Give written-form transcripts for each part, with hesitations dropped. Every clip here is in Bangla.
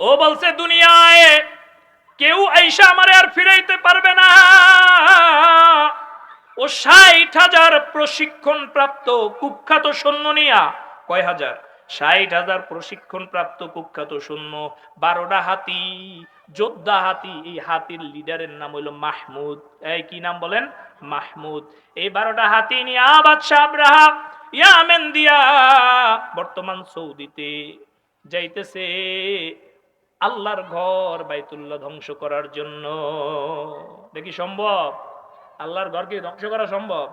ও বলছে দুনিয়ায় কেউ আইসা আমারে আর ফিরাইতে পারবে না। ও ৬০,০০০ প্রশিক্ষণ প্রাপ্ত কুখ্যাত সৈন্য নিয়া, কয় হাজার, ৬০,০০০ প্রশিক্ষণ প্রাপ্ত কুখ্যাত সৈন্য, ১২টা হাতি, যোদ্ধা হাতি। এই হাতির লিডারের নাম হইল মাহমুদ। এই কি নাম বলেন? মাহমুদ। এই ১২টা হাতি নিয়া বাদশাহ আব্রাহা ইয়ামেন দিয়া বর্তমান সৌদিতে যাইতেছে আল্লাহর ঘর বাইতুল্লাহ ধ্বংস করার জন্য। দেখি সম্ভব? আল্লাহর ঘরকে ধ্বংস করা সম্ভব?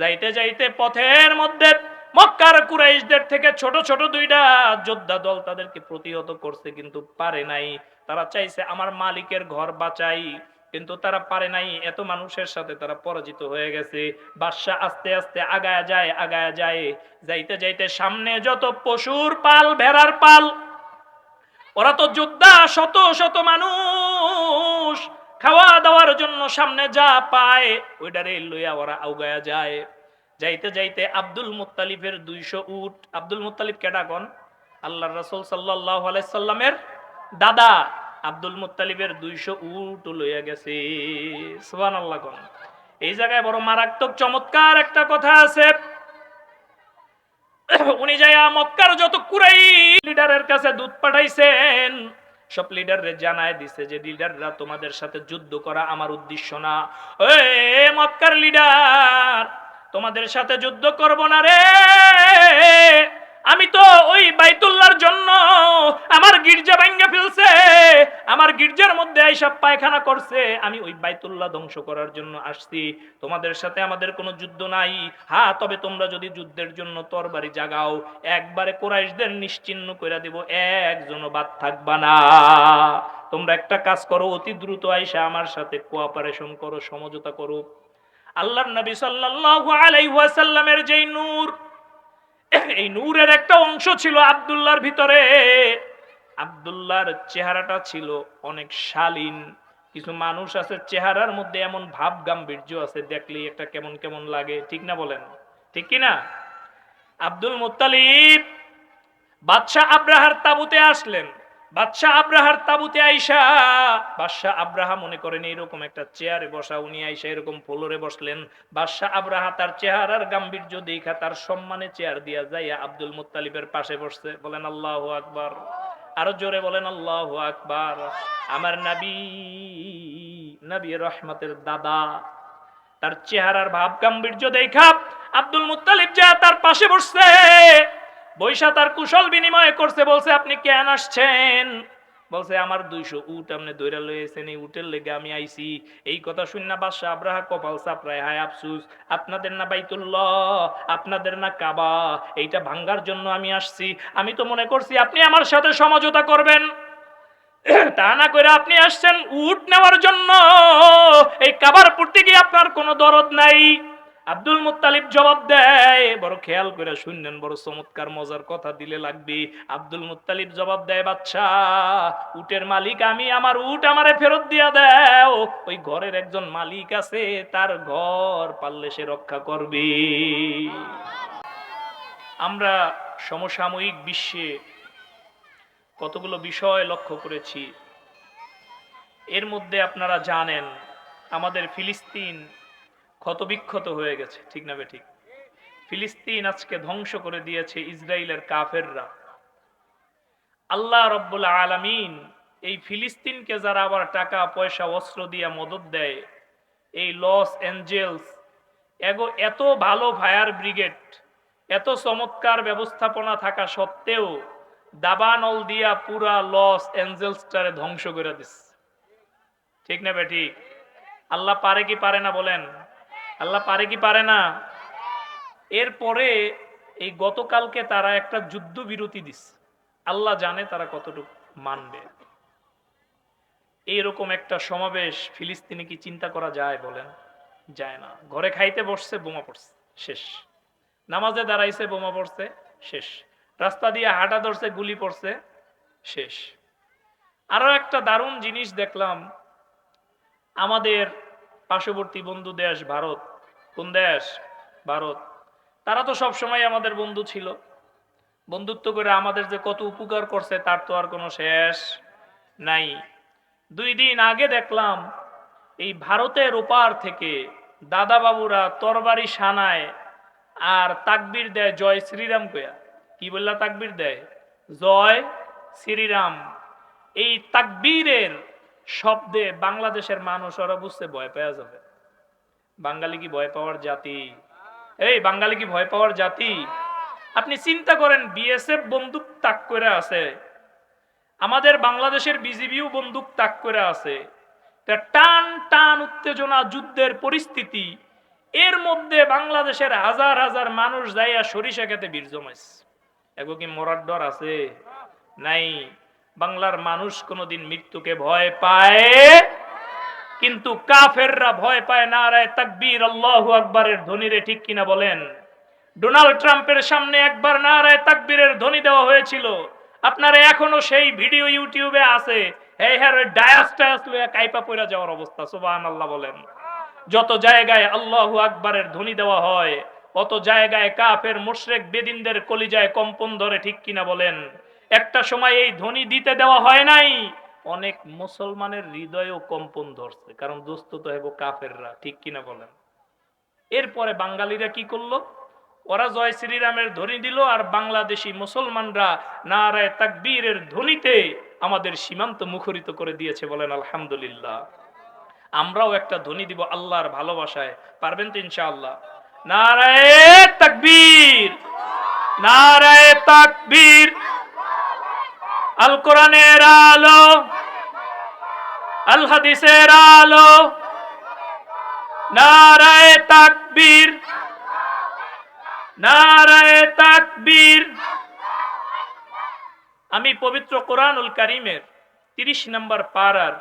যাইতে যাইতে পথের মধ্যে মক্কার কুরাইশদের থেকে ছোট ছোট দুইটা যোদ্ধা দল তাদেরকে প্রতিহত করছে, কিন্তু পারে নাই। তারা চাইছে আমার মালিকের ঘর বাঁচাই, কিন্তু তারা পারে নাই। এত মানুষের সাথে তারা পরাজিত হয়ে গেছে। বাদশা আস্তে আস্তে আগায় যায়, আগায় যায়। যাইতে যাইতে সামনে যত পশুর পাল, ভেড়ার পাল, ওরা তো যোদ্ধা, শত শত মানুষ, খাওয়া দাওয়ার জন্য সামনে যা পায় ওইটারে লইয়া ওরা আউগায়া যায়। যাইতে যাইতে আব্দুল মুত্তালিবের ২০০ উট। আব্দুল মুত্তালিব কেডা কোন? আল্লাহর রাসূল সাল্লাল্লাহু আলাইহি সাল্লামের দাদা। আব্দুল মুত্তালিবের ২০০ উট লইয়া গেছে। সুবহানাল্লাহ কোন। এই জায়গায় বড় মারাত্মক চমৎকার একটা কথা আছে। উনি যাইয়া মক্কার যত কুরাইশ লিডারের কাছে দূত পাঠাইছেন, সব লিডাররে জানায় দিছে যে লিডাররা তোমাদের সাথে যুদ্ধ করা আমার উদ্দেশ্য না। এই মক্কার লিডার, তোমাদের সাথে যুদ্ধ করব না রে। আমি তো ওই বাইতুল্লাহর জন্য আমার গির্জা ভাঙে ফেলছে, আমার গির্জার মধ্যে এইসব পায়খানা করছে। আমি ওই বাইতুল্লাহ ধ্বংস করার জন্য আসছি। তোমাদের সাথে আমাদের কোনো যুদ্ধ নাই। হ্যাঁ, তবে তোমরা যদি যুদ্ধের জন্য তরবারি জাগাও, একবারে কুরাইশদের নিশ্চিহ্ন করে দিব, একজনও বাদ থাকবা না। তোমরা একটা কাজ করো, অতি দ্রুত আইসা আমার সাথে কোঅপারেশন করো, সমঝোতা করো। আল্লাহর নবী সাল্লাল্লাহু আলাইহি ওয়াসাল্লামের যেই নূর, এই নূরের একটা অংশ ছিল আব্দুল্লাহর ভিতরে। আব্দুল্লাহর চেহারাটা ছিল অনেক শালীন। কিছু মানুষ আছে চেহারার মধ্যে এমন ভাব গাম্ভীর্য আছে, দেখলেই একটা কেমন কেমন লাগে, ঠিক না বলেন? ঠিক কি না? আব্দুল মুত্তালিব বাদশাহ আব্রাহার তাবুতে আসলেন। বাদশাহ আব্রাহার তাবুতে আইসা বাদশাহ আব্রাহা মনে করেন এরকম একটা চেয়ারে বসা, উনি আইসা এরকম ফ্লোরে বসলেন। বাদশাহ আব্রাহা তার চেহারার গাম্ভীর্য দেখা তার সম্মানে চেয়ার দিয়া যাইয়া আব্দুল মুত্তালিবের পাশে বসছে। বলেন আল্লাহু আকবার। আরো জোরে বলেন আল্লাহু আকবার। আমার নবী, নবী রহমতের দাদা, তার চেহারার ভাব গাম্ভীর্য দেখা আব্দুল মুত্তালিব যা তার পাশে বসছে, বৈশা তার কুশল বিনিময় করছে। বলছে আপনি কেন আসছেন? বলছে আমার ২০০ উট আপনি দৈরা লইছেন, এই উটের লেগে আমি আইছি। এই কথা শুননা বাদশাহ আব্রাহা কপাল চাপড়ায়, হায় আফসুস, আপনাদের না বাইতুল্লাহ, আপনাদের না কাবা, এইটা ভাঙ্গার জন্য আমি আসছি। আমি তো মনে করছি আপনি আমার সাথে সমঝোতা করবেন, তা না করে আপনি আসছেন উট নেওয়ার জন্য। এই কাবার প্রতি কি আপনার কোনো দরদ নাই? আব্দুল মুত্তালিব জবাব দেয়, বড় খেয়াল করে শুনলেন, বড় চমৎকার মজার কথা দিলে লাগবে। আব্দুল মুত্তালিব জবাব দেয়, বাদশাহ, উটের মালিক আমি, আমার উট আমারে ফেরত দিয়া দাও। ওই ঘরের একজন মালিক আছে, তার ঘর পারলে সে রক্ষা করবে। আমরা সমসাময়িক বিশ্বে কতগুলো বিষয় লক্ষ্য করেছি। এর মধ্যে আপনারা জানেন আমাদের ফিলিস্তিন ক্ষতবিক্ষত হয়ে গেছে, ঠিক না বেঠিক? ফিলিস্তিন আজকে ধ্বংস করে দিয়েছে ইসরায়েলের কাফেররা। আল্লাহ রাব্বুল আলামিন এই ফিলিস্তিনকে যারা আবার টাকা পয়সা অস্ত্র দিয়ে মদদ দেয়, এই লস এঞ্জেলস, এত ভালো ফায়ার ব্রিগেড, এত চমৎকার ব্যবস্থাপনা থাকা সত্ত্বেও দাবানল দিয়া পুরা লস এঞ্জেলসটারে ধ্বংস করে দিচ্ছে, ঠিক না বেঠিক? আল্লাহ পারে কি পারে না বলেন? আল্লাহ পারে কি পারে না? এরপরে এই গতকালকে তারা একটা যুদ্ধ বিরতি দিচ্ছে। আল্লাহ জানে তারা কতটুকু মানবে। এইরকম একটা সমাবেশ ফিলিস্তিনে কি চিন্তা করা যায় বলেন? যায় না। ঘরে খাইতে বসছে, বোমা পড়ছে, শেষ। নামাজে দাঁড়াইছে, বোমা পড়ছে, শেষ। রাস্তা দিয়ে হাঁটা ধরছে, গুলি পড়ছে, শেষ। আরো একটা দারুণ জিনিস দেখলাম, আমাদের পার্শ্ববর্তী বন্ধু দেশ ভারত। কোন দেশ? ভারত। তারা তো সব সময় আমাদের বন্ধু ছিল, বন্ধুত্ব করে আমাদের যে কত উপকার করছে তার তো আর কোনো শেষ নাই। 2 দিন আগে দেখলাম এই ভারতের ওপার থেকে দাদা বাবুরা তরবারি সানায় আর তাকবীর দেয় জয় শ্রীরাম কয়া। কি বললা তাকবীর দেয়? জয় শ্রীরাম। এই তাকবীরের শব্দে বাংলাদেশের মানুষ ওরা বুঝতে ভয় পেয়ে যাবে। বাঙালি কি ভয় পাওয়ার জাতি? এই বাঙালি কি ভয় পাওয়ার জাতি? আপনি চিন্তা করেন, বিএসএফ বন্দুক তাক করে আছে, আমাদের বাংলাদেশের বিজিবিও বন্দুক তাক করে আছে, টান টান উত্তেজনা যুদ্ধের পরিস্থিতি, এর মধ্যে বাংলাদেশের হাজার হাজার মানুষ যাইয়া সরিষা খেতে বীর জমাইছে। এগো কি মরার ডর আছে? নাই। বাংলার মানুষ কোনোদিন মৃত্যুকে ভয় পায়, কিন্তু কাফেররা ভয় পায় নারায়ে তাকবীর আল্লাহু আকবারের ধ্বনিরে, ঠিক কিনা বলেন? ডোনাল্ড ট্রাম্পের সামনে একবার নারায়ে তাকবীরের ধ্বনি দেওয়া হয়েছিল, আপনারা এখনো সেই ভিডিও ইউটিউবে আছে, এই হ্যাঁ ডায়াস টায়াস লইয়া কাইপা পড়া যাওয়ার অবস্থা। সুবহানাল্লাহ বলেন। যত জায়গায় আল্লাহু আকবারের ধ্বনি দেওয়া হয়, অত জায়গায় কাফের মুশরিক বেদিনদের কলিজায় কম্পন ধরে, ঠিক কিনা বলেন? একটা সময় এই ধ্বনি দিতে দেওয়া হয় নাই, অনেক মুসলমানের হৃদয়েও কম্পন ধরছে, কারণ দোস্ত তো হেবো কাফেররা, ঠিক কিনা বলেন? এরপরে বাঙালিরা কি করলো? ওরা জয় শ্রীরামের ধ্বনি দিল, আর বাংলাদেশি মুসলমানরা নারায়ে তাকবীরের ধ্বনিতে আমাদের সীমান্ত মুখরিত করে দিয়েছে। বলেন আলহামদুলিল্লাহ। আমরাও একটা ধ্বনি দিব আল্লাহর ভালোবাসায়, পারবেন তো ইনশাআল্লাহ? নারায়ে তাকবীর, নারায়ে তাকবীর। আল কোরআনের আলো, আল হাদিসের আলো, নারায়ে তাকবীর, নারায়ে তাকবীর। আমি পবিত্র কোরআনুল কারীমের 30 নম্বর পারার,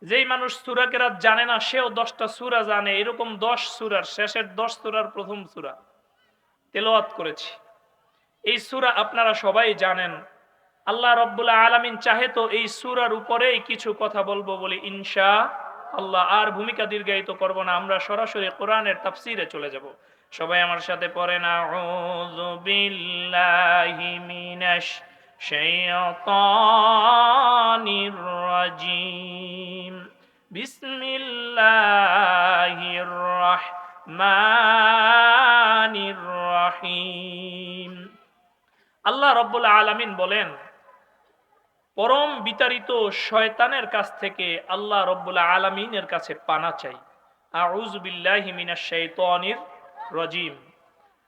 যেই মানুষ সূরা কেরাত জানে না সেও 10টা সূরা জানে, এরকম 10 সূরার শেষের 10 সূরার প্রথম সূরা তেলাওয়াত করেছি। এই সূরা আপনারা সবাই জানেন। আল্লাহ রাব্বুল আলামিন চাহে তো এই সূরার উপরেই কিছু কথা বলবো বলি ইনশাআল্লাহ। আর ভূমিকা দীর্ঘায়িত করব না, আমরা সরাসরি কোরআনের তাফসীরে চলে যাব। সবাই আমার সাথে পড়েন, আউযু বিল্লাহি মিনাশ শাইতানির রাজিম, বিসমিল্লাহির রাহমানির রাহিম। আল্লাহ রাব্বুল আলামিন বলেন, পরম বিতাড়িত শয়তানের কাছ থেকে আল্লাহ রাব্বুল আলামিনের কাছে পানা চাই। আউযু বিল্লাহি মিনাশ শাইতানির রাজিম।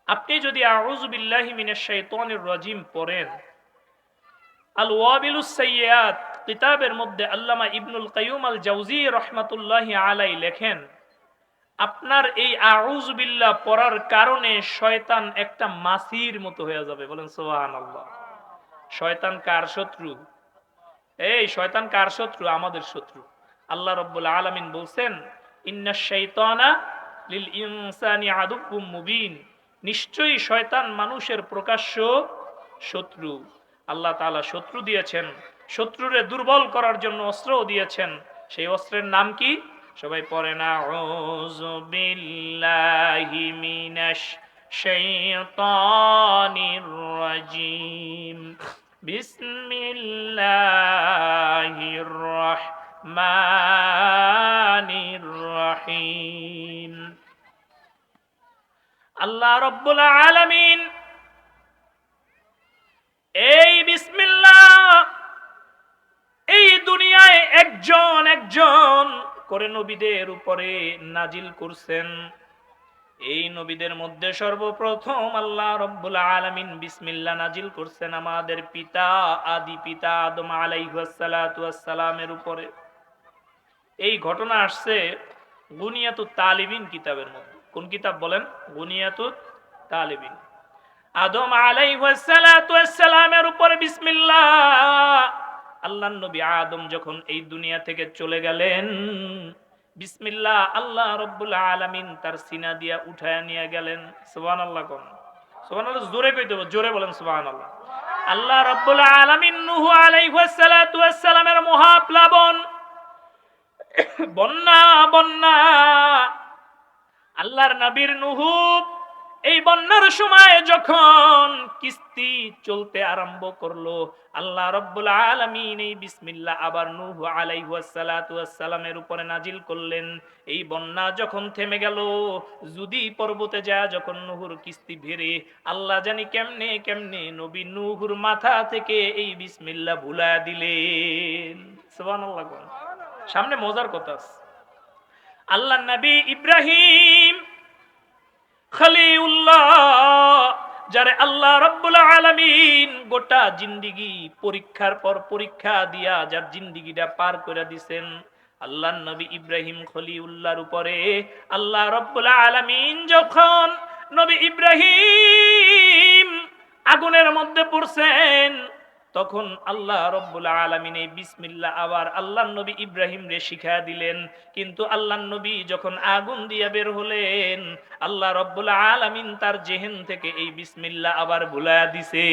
আপনি যদি আউযু বিল্লাহি মিনাশ শাইতানির রাজিম পড়েন, আল ওয়াবিলুস সাইয়্যাত কিতাবের মধ্যে আল্লামা ইবনুল কাইয়্যুম আল জাওযী রাহমাতুল্লাহি আলাইহি লেখেন, আপনার এই আউযু বিল্লাহ পড়ার কারণে শয়তান একটা মাছির মতো হয়ে যাবে। বলেন সুবহানাল্লাহ। শয়তান কার শত্রু? এই শয়তান কার শত্রু? আমাদের শত্রু। আল্লাহ রাব্বুল আলামিন বলছেন, ইন্নাশ শাইতানা লিল ইনসানি আদুউম মুবিন, নিশ্চয়ই শয়তান মানুষের প্রকাশ্য শত্রু। আল্লাহ তাআলা শত্রু দিয়েছেন, শত্রুরে দুর্বল করার জন্য অস্ত্রও দিয়েছেন। সেই অস্ত্রের নাম কি? সবাই পড়েন, আউযু বিল্লাহি মিনাশ শাইতানির রাজিম, বিসমিল্লাহির রাহমানির রাহিম। আল্লাহ রাব্বুল আলামিন এই বিসমিল্লাহ এই দুনিয়ায় একজন একজন করে নবীদের উপরে নাজিল করছেন। এই নবীদের মধ্যে সর্বপ্রথম আল্লাহ রাব্বুল আলামিন বিসমিল্লাহ নাজিল করছেন আমাদের পিতা, আদি পিতা আদম আলাইহিস সালাতু ওয়াস সালামের উপরে। এই ঘটনা আসছে গুনিয়াতুত তালিবিন কিতাবের মধ্যে। কোন কিতাব বলেন? গুনিয়াতুত তালিবিন। আদম আলাইহিস সালাতু ওয়াস সালামের উপরে বিসমিল্লাহ। আল্লাহর নবী আদম যখন এই দুনিয়া থেকে চলে গেলেন, বিসমিল্লাহ আল্লাহ রাব্বুল আলামিন তার সিনা দিয়া উঠায়া নিয়ে গেলেন। সুবহানাল্লাহ কোন? সুবহানাল্লাহ জোরে কইতে হবে, জোরে বলেন সুবহানাল্লাহ। আল্লাহ রাব্বুল আলামিন নূহ আলাইহিস সালাতু ওয়াস সালামের মহাপ্লাবন, বন্যা বন্যা, আল্লাহর নবীর নূহ এই বন্যার সময় যখন কিস্তি চলতে আরম্ভ করলো, আল্লাহ রাব্বুল আলামিন এই বিসমিল্লাহ আবার নূহ আলাইহিস সালাতু ওয়াস সালামের উপরে নাজিল করলেন। এই বন্যা যখন থেমে গেল, যদি পর্বতে যায় যখন নূহুর কিস্তি ভেড়ে, আল্লাহ জানি কেমনে কেমনে নবী নূহুর মাথা থেকে এই বিসমিল্লাহ ভুলায়া দিলেন। সুবহানাল্লাহ। সামনে মজার কথা আছে। আল্লাহ নবী ইব্রাহিম খলিলুল্লাহ, যারে আল্লাহ রাব্বুল আলামিন গোটা জিন্দেগি পরীক্ষার পর পরীক্ষা দিয়া যার জিন্দেগিটা পার করে দিবেন, আল্লাহর নবী ইব্রাহিম খলিলুল্লাহর উপরে আল্লাহ রাব্বুল আলামিন যখন নবী ইব্রাহিম আগুনের মধ্যে পড়ছেন, তখন আল্লাহ রাব্বুল আলামিন এই বিসমিল্লাহ আবার আল্লাহর নবী ইব্রাহিম রে শিখায়া দিলেন। কিন্তু আল্লাহর নবী যখন আগুন দিয়া বের হলেন, আল্লাহ রাব্বুল আলামিন তার জেহেন থেকে এই বিসমিল্লাহ আবার ভুলায়া দিছে।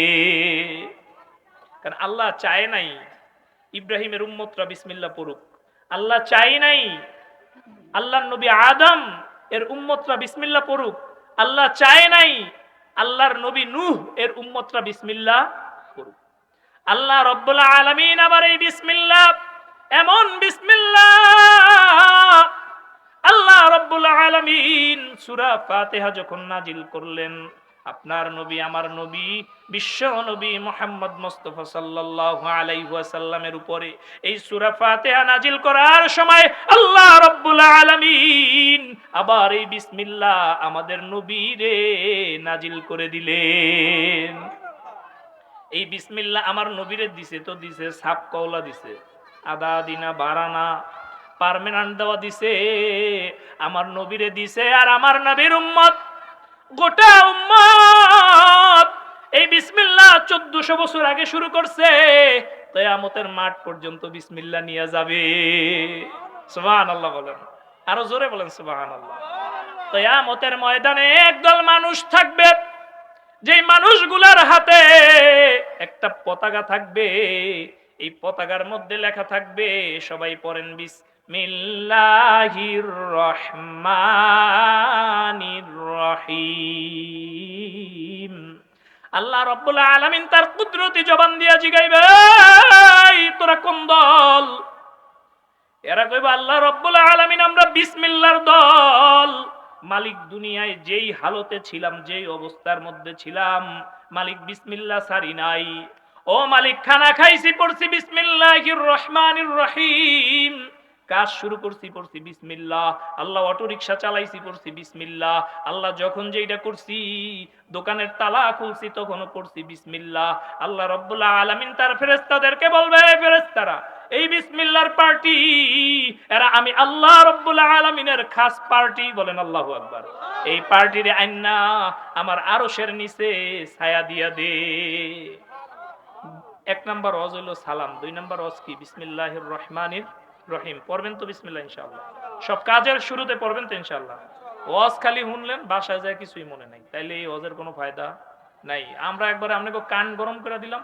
কারণ আল্লাহ চায় নাই ইব্রাহিমের উম্মতরা বিসমিল্লাহ পড়ুক, আল্লাহ চায় নাই আল্লাহর নবী আদম এর উম্মতরা বিসমিল্লাহ পড়ুক, আল্লাহ চায় নাই আল্লাহর নবী নূহ এর উম্মতরা বিসমিল্লাহ পড়ুক। আল্লাহ রাব্বুল আলামিন আবার এই বিসমিল্লাহ, এমন বিসমিল্লাহ আল্লাহ রাব্বুল আলামিন সূরা ফাতিহা যখন নাজিল করলেন, আপনার নবী আমার নবী বিশ্ব নবী মুহাম্মদ মুস্তাফা সাল্লাল্লাহু আলাইহি ওয়াসাল্লামের উপরে এই সূরা ফাতিহা নাজিল করার সময় আল্লাহ রাব্বুল আলামিন আবার এই বিসমিল্লাহ আমাদের নবীরে নাজিল করে দিলেন। এই বিসমিল্লাহ আমার নবীরে দিছে তো দিছে, সাপ কওলা দিছে, আদা দিনা বারানা পার্মানেন্ট দেওয়া দিছে, আমার নবীরে দিছে। আর আমার নবীর উম্মত, গোটা উম্মত এই বিসমিল্লাহ 1400 বছর আগে শুরু করছে, কিয়ামতের মাঠ পর্যন্ত বিসমিল্লাহ নিয়ে যাবে। সুবহানাল্লাহ বলেন, আরো জোরে বলেন সুবহানাল্লাহ। কিয়ামতের ময়দানে একদল মানুষ থাকবে, যেই মানুষগুলার হাতে একটা পতাকা থাকবে, এই পতাকার মধ্যে লেখা থাকবে, সবাই পড়েন বিসমিল্লাহির রহমানির রহিম। আল্লাহ রাব্বুল আলামিন তার কুদরতি জবান দিয়া জিগাইবে, তোরা কোন দল? এরা কইবে আল্লাহ রাব্বুল আলামিন আমরা বিসমিল্লাহর দল। মালিক দুনিয়ায় যেই হালতে ছিলাম, যেই অবস্থার মধ্যে ছিলাম, মালিক বিসমিল্লাহ সারি নাই। ও মালিক, খানা খাইছি পড়ছি বিসমিল্লাহির রহমানির রহিম, কাজ শুরু করছি পড়ছি বিসমিল্লাহ, আল্লাহ অটো রিকশা চালাইছি পড়ছি বিসমিল্লাহ, আল্লাহ যখন যেটা করছি দোকানের তালা খুলছি তখনও পড়ছি বিসমিল্লাহ। আল্লাহ রাব্বুল আলামিন তার ফেরেশতাদেরকে বলবে, ফেরেশতারা এই বিসমিল্লাহর পার্টি, এরা আমি আল্লাহ রাব্বুল আলামিনের খাস পার্টি, বলেন আল্লাহু আকবার। এই পার্টিরে আইনা আমার আরশের নিচে ছায়া দিয়া দে। এক নাম্বার ওয়াজ হলো সালাম, দুই নাম্বার ওয়াজ কি? বিসমিল্লাহির রহমানির রহিম। পড়বেন তো বিসমিল্লাহ ইনশাআল্লাহ? সব কাজের শুরুতে পড়বেন তো ইনশাআল্লাহ? ওয়াজ খালি শুনলেন, বাসায় যায় কিছুই মনে নাই, তাইলে এই ওয়াজের কোনো ফায়দা নাই। আমরা একবার আপনাকে কান গরম করে দিলাম,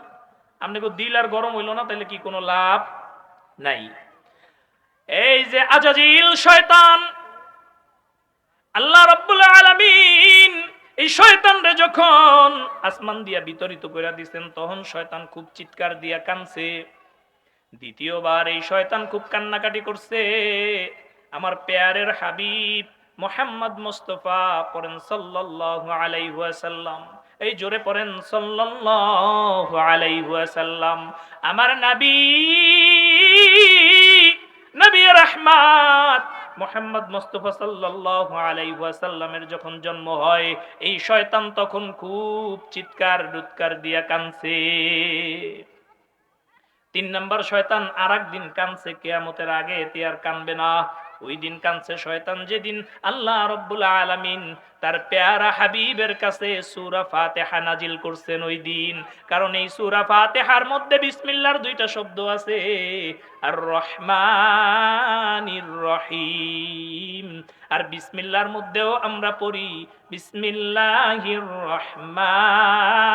আপনাকে দিল আর গরম হইল না, তাইলে কি কোনো লাভ নাই। এই যে আজাজিল শয়তান, আল্লাহ রাব্বুল আলামিন এই শয়তানরে যখন আসমান দিয়া বিতরিত করে দিয়েছেন, তখন শয়তান খুব চিৎকার দিয়া কানছে। দ্বিতীয়বার এই শয়তান খুব কান্নাকাটি করছে। আমার পেয়ারের হাবিব মুহাম্মদ মুস্তাফা পড়েন সাল্লাল্লাহু আলাইহি ওয়াসাল্লাম, এই জোরে পড়েন সাল্লাল্লাহু আলাইহি ওয়াসাল্লাম। আমার নবী, নবী রাহমাত মুহাম্মদ মুস্তাফা সাল্লাল্লাহু আলাইহি ওয়াসাল্লামের যখন জন্ম হয়, এই শয়তান তখন খুব চিৎকার দুৎকার দিয়া কানছে। 3 নাম্বার শয়তান আরেকদিন কানছে, কিয়ামতের আগে এতে আর কানবে না। ওই দিন কানছে শয়তান যেদিন আল্লাহ রাব্বুল আলামিন তার প্যারা হাবিবের কাছে সূরা ফাতিহা নাজিল করছেন ওই দিন। কারণ এই সূরা ফাতিহার মধ্যে বিসমিল্লাহর 2টা শব্দ আছে, আর রহমানির রহিম। আর বিসমিল্লাহর মধ্যেও আমরা পড়ি বিসমিল্লাহির রহমানির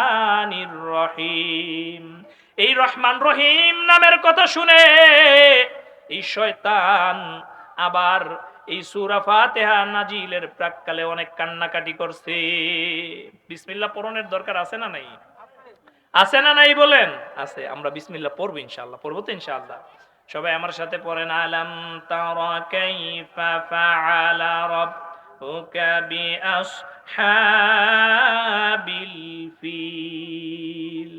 রহিম। এই রহমান রহিম নামের কথা শুনে এই শয়তান আবার এই সূরা ফাতিহা নাজিলের প্রাক্কালে অনেক কান্নাকাটি করছে। বিসমিল্লাহ পড়নের দরকার আছে না নাই? আছে না নাই বলেন? আছে। আমরা বিসমিল্লাহ পড়ব ইনশাআল্লাহ। পড়ব তো ইনশাআল্লাহ। সবাই আমার সাথে পড়েন, আলাম তারা কাইফা ফাআলা রাব্বুকা বিআসহাবিল ফিল।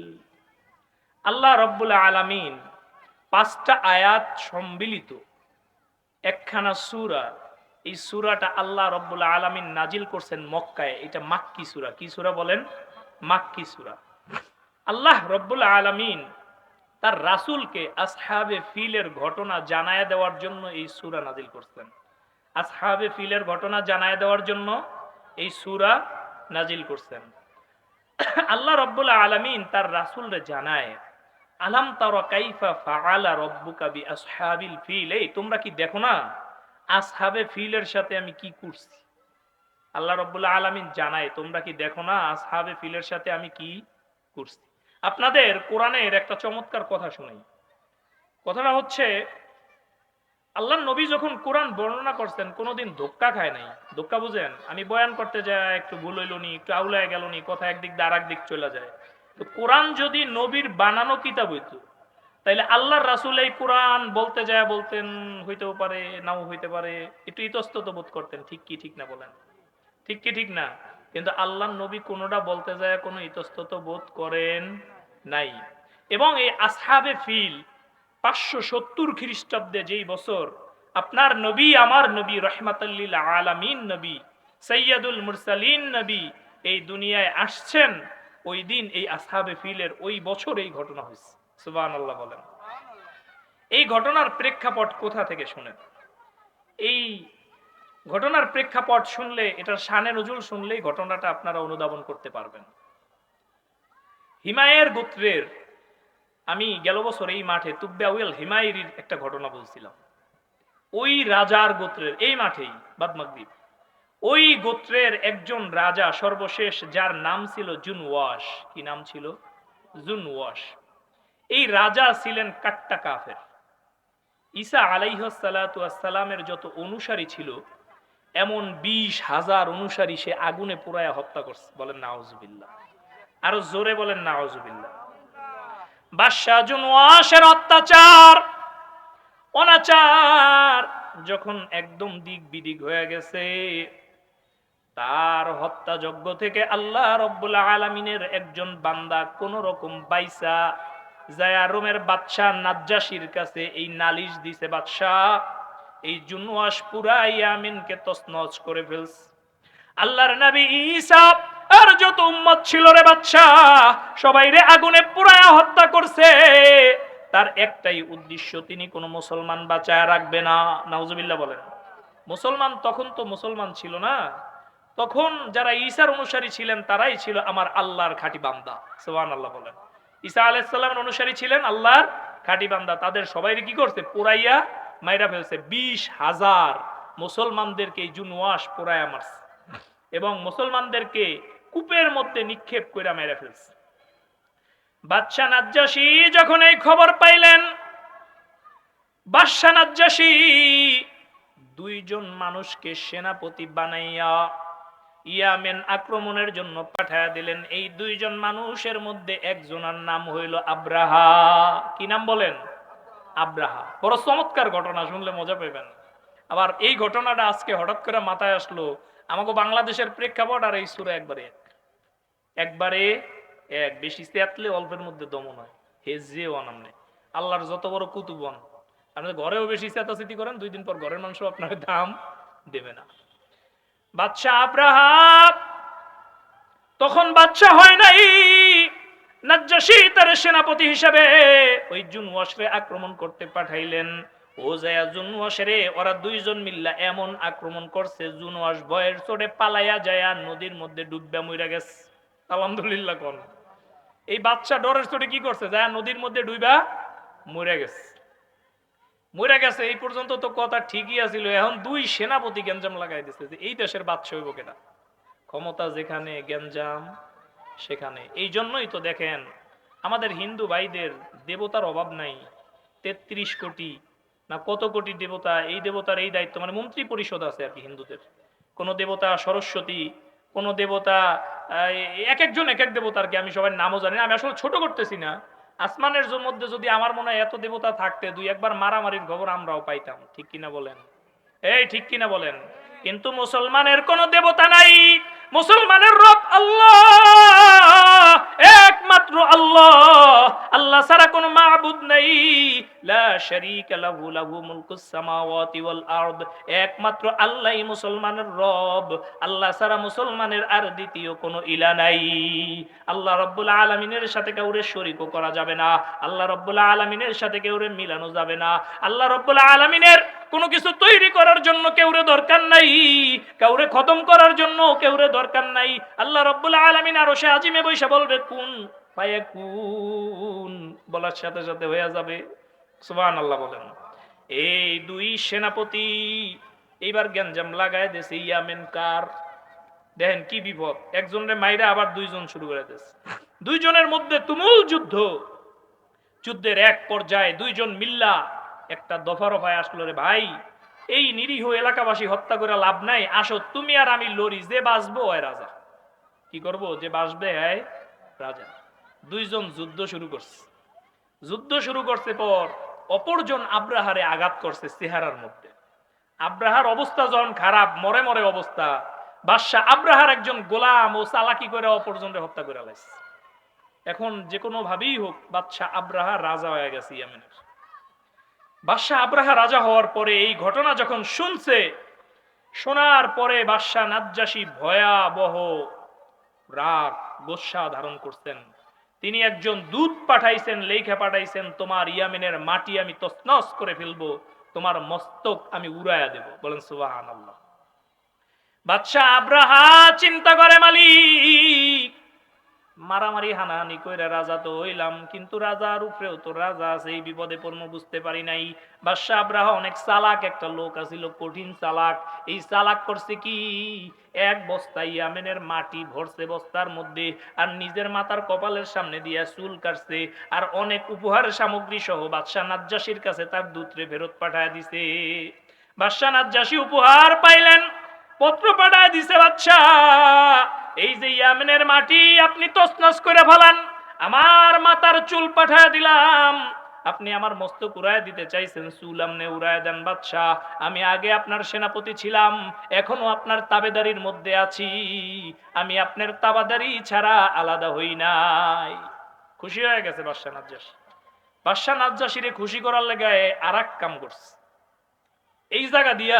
আল্লাহ রাব্বুল আলামিন 5টা আয়াত সম্মিলিত একখানা সূরা। এই সূরাটা আল্লাহ রাব্বুল আলামিন নাজিল করছেন মক্কায়। এটা মাক্কি সূরা। কি সূরা বলেন? মাক্কি সূরা। আল্লাহ রাব্বুল আলামিন তার রাসূলকে আসহাবে ফিলের ঘটনা জানায় দেওয়ার জন্য এই সূরা নাজিল করছেন। আসহাবে ফিলের ঘটনা জানায় দেওয়ার জন্য এই সূরা নাজিল করছেন। আল্লাহ রাব্বুল আলামিন তার রাসূলরে জানায়, আলাম তারা কাইফা ফাআলা রাব্বুকা বিআসহাবিল ফিল। এই তোমরা কি দেখো না আসহাবে ফিলের সাথে আমি কি করছি? আল্লাহ রাব্বুল আলামিন জানায়, তোমরা কি দেখো না আসহাবে ফিলের সাথে আমি কি করছি? আপনাদের কোরআনের একটা চমৎকার কথা শুনাই। কথাটা হচ্ছে, আল্লাহর নবী যখন কোরআন বর্ণনা করছেন কোনোদিন ধোক্কা খায় নাই। ধোক্কা বুঝেন? আমি বয়ান করতে যাই একটু ভুল হইল নি, একটু আউলায় গেল নি, কথা একদিক দিয়ে আরেক দিক চলে যায়। তো কোরআন যদি নবীর বানানো কিতাব হইতো, তাইলে আল্লাহর রাসূল এই কোরআন বলতে যায় বলতেন, হইতেও পারে নাও হইতে পারে, একটু ইতস্তত বোধ করতেন। ঠিক কি ঠিক না বলেন? ঠিক কি ঠিক না? কিন্তু আল্লাহর নবী কোনোটা বলতে যায় কোনো ইতস্তত বোধ করেন নাই। এবং এই আসহাবে ফিল 570 খ্রিস্টাব্দে যেই বছর আপনার নবী আমার নবী রাহমাতাল লিল আলামিন নবী সাইয়্যিদুল মুরসালিন নবী এই দুনিয়ায় আসছেন, ওই দিন এই আসহাবে ফিলের ওই বছর এই ঘটনা হয়েছে। সুবহানাল্লাহ বলেন। এই ঘটনার প্রেক্ষাপট কোথা থেকে শুনেন? এই ঘটনার প্রেক্ষাপট শুনলে, এটার শানে নজুল শুনলেই ঘটনাটা আপনারা অনুধাবন করতে পারবেন। হিমায়ের গোত্রের, আমি গেল বছর এই মাঠে তুব্বাউল হিমায়রির একটা ঘটনা বলছিলাম। ওই রাজার গোত্রের এই মাঠেই বাদমাগরিব ওই গোত্রের একজন রাজা সর্বশেষ, যার নাম ছিল জুনওয়াশ। কি নাম ছিল? জুনওয়াশ। এই রাজা ছিলেন কাট্টা কাফের। ঈসা আলাইহিস সালাতু ওয়াস সালামের যত অনুসারী ছিল, এমন 20,000 অনুসারী সে আগুনে পুড়ায়া হত্যা করছে। বলেন নাউজুবিল্লাহ। আরো জোরে বলেন নাউজুবিল্লাহ। বাদশা জুনওয়াশের অত্যাচার অনাচার যখন একদম দিক বিদিক হয়ে গেছে, তার হত্যাযজ্ঞ থেকে আল্লাহ রাব্বুল আলামিনের একজন বান্দা কোন রকম বাইসা যায়া রোমের বাদশা নাজ্জাশীর কাছে এই নালিশ দিছে, বাদশা এই জুনওয়াশ পুরা ইয়ামিনকে তছনছ করে ফেলছে। আল্লাহর নবী ঈসা আর যত উম্মত ছিল রে বাদশা, সবাই রে আগুনে পুড়ায়া হত্যা করছে। তার একটাই উদ্দেশ্য, তিনি কোন মুসলমান বাঁচায় রাখবে না। নাউজুবিল্লাহ বলেন। মুসলমান তখন তো মুসলমান ছিল না, তখন যারা ঈসার অনুসারী ছিলেন তারাই ছিল আমার আল্লাহর খাঁটি বান্দা। সুবহানাল্লাহ বলেন। ঈসা আলাইহিস সালামের অনুসারী ছিলেন আল্লাহর খাঁটি বান্দা, তাদের সবাইরে কি করছে? পুরাইয়া মাইরা ফেলছে। 20,000 মুসলমানদেরকে এই জুনওয়াশ পুরাইয়া মারছে এবং মুসলমানদেরকে কূপের মধ্যে নিক্ষেপ কইরা মেরে ফেলছে। বাদশা নাজ্জাশী যখন এই খবর পাইলেন, বাদশা নাজ্জাশী 2 জন মানুষকে সেনাপতি বানাইয়া ইয়ামেন আক্রমণের জন্য পাঠায়া দিলেন। এই 2 জন মানুষের মধ্যে একজনের নাম হইল আব্রাহা। কি নাম বলেন? আব্রাহা। বড় চমৎকার ঘটনা, শুনলে মজা পাইবেন। আবার এই ঘটনাটা আজকে হঠাৎ করে মাথায় আসলো, আমাকে বাংলাদেশের প্রেক্ষাপট আর এই সূরা একবারে এক। বেশি চেতলে অল্পের মধ্যে দমন হয়। হেজেও নামনে আল্লাহর যত বড় কুতুবন, আপনি ঘরেও বেশি চেতাচেতি করেন, 2 দিন পর ঘরের মানুষ আপনার দাম দেবে না। বাদশা আব্রাহা তখন বাদশা হয় নাই, নাজ্জাশী তার সেনাপতি হিসেবে ওই জুনওয়াশরে আক্রমণ করতে পাঠাইলেন। ও যায়া জুনওয়াশরে ওরা 2 জন মিল্লা এমন আক্রমণ করছে, জুনওয়াশ ভয়ের চোটে পালাইয়া যায়া নদীর মধ্যে ডুববা মইরা গেছে। আলহামদুলিল্লাহ কোন এই বাদশা ডরের চোটে কি করছে? যায়া নদীর মধ্যে ডুইবা মইরা গেছে। এই পর্যন্ত তো কথা ঠিকই আছিল। এখন 2 সেনাপতি গেঞ্জাম লাগাই দিচ্ছে যে এই দেশের বাদশা হইব কেনা। ক্ষমতা যেখানে গেঞ্জাম সেখানে। এই জন্যই তো দেখেন আমাদের হিন্দু ভাইদের দেবতার অভাব নাই। 33 কোটি না কত কোটি দেবতা, এই দেবতার এই দায়িত্ব, মানে মন্ত্রী পরিষদ আছে আর কি হিন্দুদের। কোন দেবতা সরস্বতী, কোন দেবতা এক একজন এক এক দেবতা আর কি, আমি সবার নামও জানি না, আমি আসলে ছোট করতেছি না। আসমানের মধ্যে যদি আমার মনে হয় এত দেবতা থাকতে, দুই একবার মারামারির খবর আমরাও পাইতাম, ঠিক কিনা বলেন? এই ঠিক কিনা বলেন? কিন্তু মুসলমানের কোন দেবতা নাই, মুসলমানের রব আল্লাহ, একমাত্র আল্লাহ। আল্লাহ ছাড়া কোনো মাবুদ নাই, লা শারীকা লাহু, লাহু মুলকুস সামাওয়াতি ওয়াল আরদ। একমাত্র আল্লাহই মুসলমানের রব, আল্লাহ ছাড়া মুসলমানের আর দ্বিতীয় কোনো ইলা নাই। আল্লাহ রাব্বুল আলামিনের সাথে কাউরে শরীকও করা যাবে না, আল্লাহ রাব্বুল আলামিনের সাথে কাউরে মিলানো যাবে না। আল্লাহ রাব্বুল আলামিনের কোনো কিছু তৈরি করার জন্য কেউরে দরকার নাই, কাউরে খতম করার জন্য কেউরে দরকার নাই। আল্লাহ রাব্বুল আলামিন আরশে আজিমে বৈশা বলবে কুন ফায়াকুন, বলার সাথে সাথে হয়ে যাবে। সুবহানাল্লাহ বলেন। এই দুই সেনাপতি এইবার গ্যাঞ্জাম লাগায় দেশে ইয়ামেন কার, দেখেন কি বিপদ, একজনের মাইরা আবার দুইজন শুরু করে দিয়েছে। দুইজনের মধ্যে তুমুল যুদ্ধ। যুদ্ধের এক পর্যায়ে দুইজন মিল্লা একটা দফা রফায় আসলো, রে ভাই এই নিরীহ এলাকাবাসী হত্যা করে লাভ নাই, আসো তুমি আর আমি লড়ি, যে বাঁচবো হয় রাজা। কি করব? যে বাঁচবে হয় রাজা। দুইজন যুদ্ধ শুরু করছে। যুদ্ধ শুরু করতে পর অপরজন আব্রাহারে আঘাত করছে চেহারার মধ্যে। আব্রাহার অবস্থা যখন খারাপ, মরে মরে অবস্থা, বাদশাহ আব্রাহার একজন গোলাম ও চালাকি করে অপরজনকে হত্যা করে লাইছে। এখন যে কোনো ভাবেই হোক বাদশাহ আব্রাহা রাজা হয়ে গেছে ইয়ামেনের। বাদশাহ আব্রাহা রাজা হওয়ার পরে এই ঘটনা যখন শুনছে, শোনার পরে বাদশাহ নাজ্জাশী ভয়াবহ রাগ গোসা ধারণ করছেন। তিনি একজন দূত পাঠাইছেন, লেখা পাঠাইছেন, তোমার ইয়ামেনের মাটি আমি তছনছ করে ফেলবো, তোমার মস্তক আমি উড়াইয়া দেব। বলেন সুবহানাল্লাহ। বাদশাহ আব্রাহা চিন্তা করে, মালিক মারামারি হানাহানি কইরা রাজা তো হইলাম, কিন্তু রাজার উপরেও তো রাজা আছে, এই বিপদে পড়ব বুঝতে পারি নাই। বাদশাহ আব্রাহা অনেক চালাক একটা লোক আছিল, কঠিন চালাক। এই চালাক করছে কি, এক বস্তা ইয়ামেনের মাটি ভরছে বস্তার মধ্যে, আর নিজের মাথার কপালের সামনে দিয়া চুল কাটছে, আর অনেক উপহার সামগ্রী সহ বাদশাহ নাজ্জাশীর কাছে তার দূতরে ফেরত পাঠায় দিছে। বাদশাহ নাজ্জাশী উপহার পাইলেন, পত্র পাঠায় দিছে, বাদশাহ এই যে ইয়ামেনের মাটি আপনি তছনছ করে ফেলান, আমার মাথার চুল পাঠায় দিলাম, আপনি আমার মস্তক উড়ায় দিতে চাইছেন, চুল আমনে উড়ায় দেন বাদশাহ। আমি আগে আপনার সেনাপতি ছিলাম, এখনো আপনার তাবেদারির মধ্যে আছি, আমি আপনার তাবেদারি ছাড়া আলাদা হই নাই। খুশি হয়ে গেছে বাদশাহ নাজ্জাশী। বাদশাহ নাজ্জাশীরে খুশি করার লেগায় আর এক কাম করছে। এই জায়গা দিয়া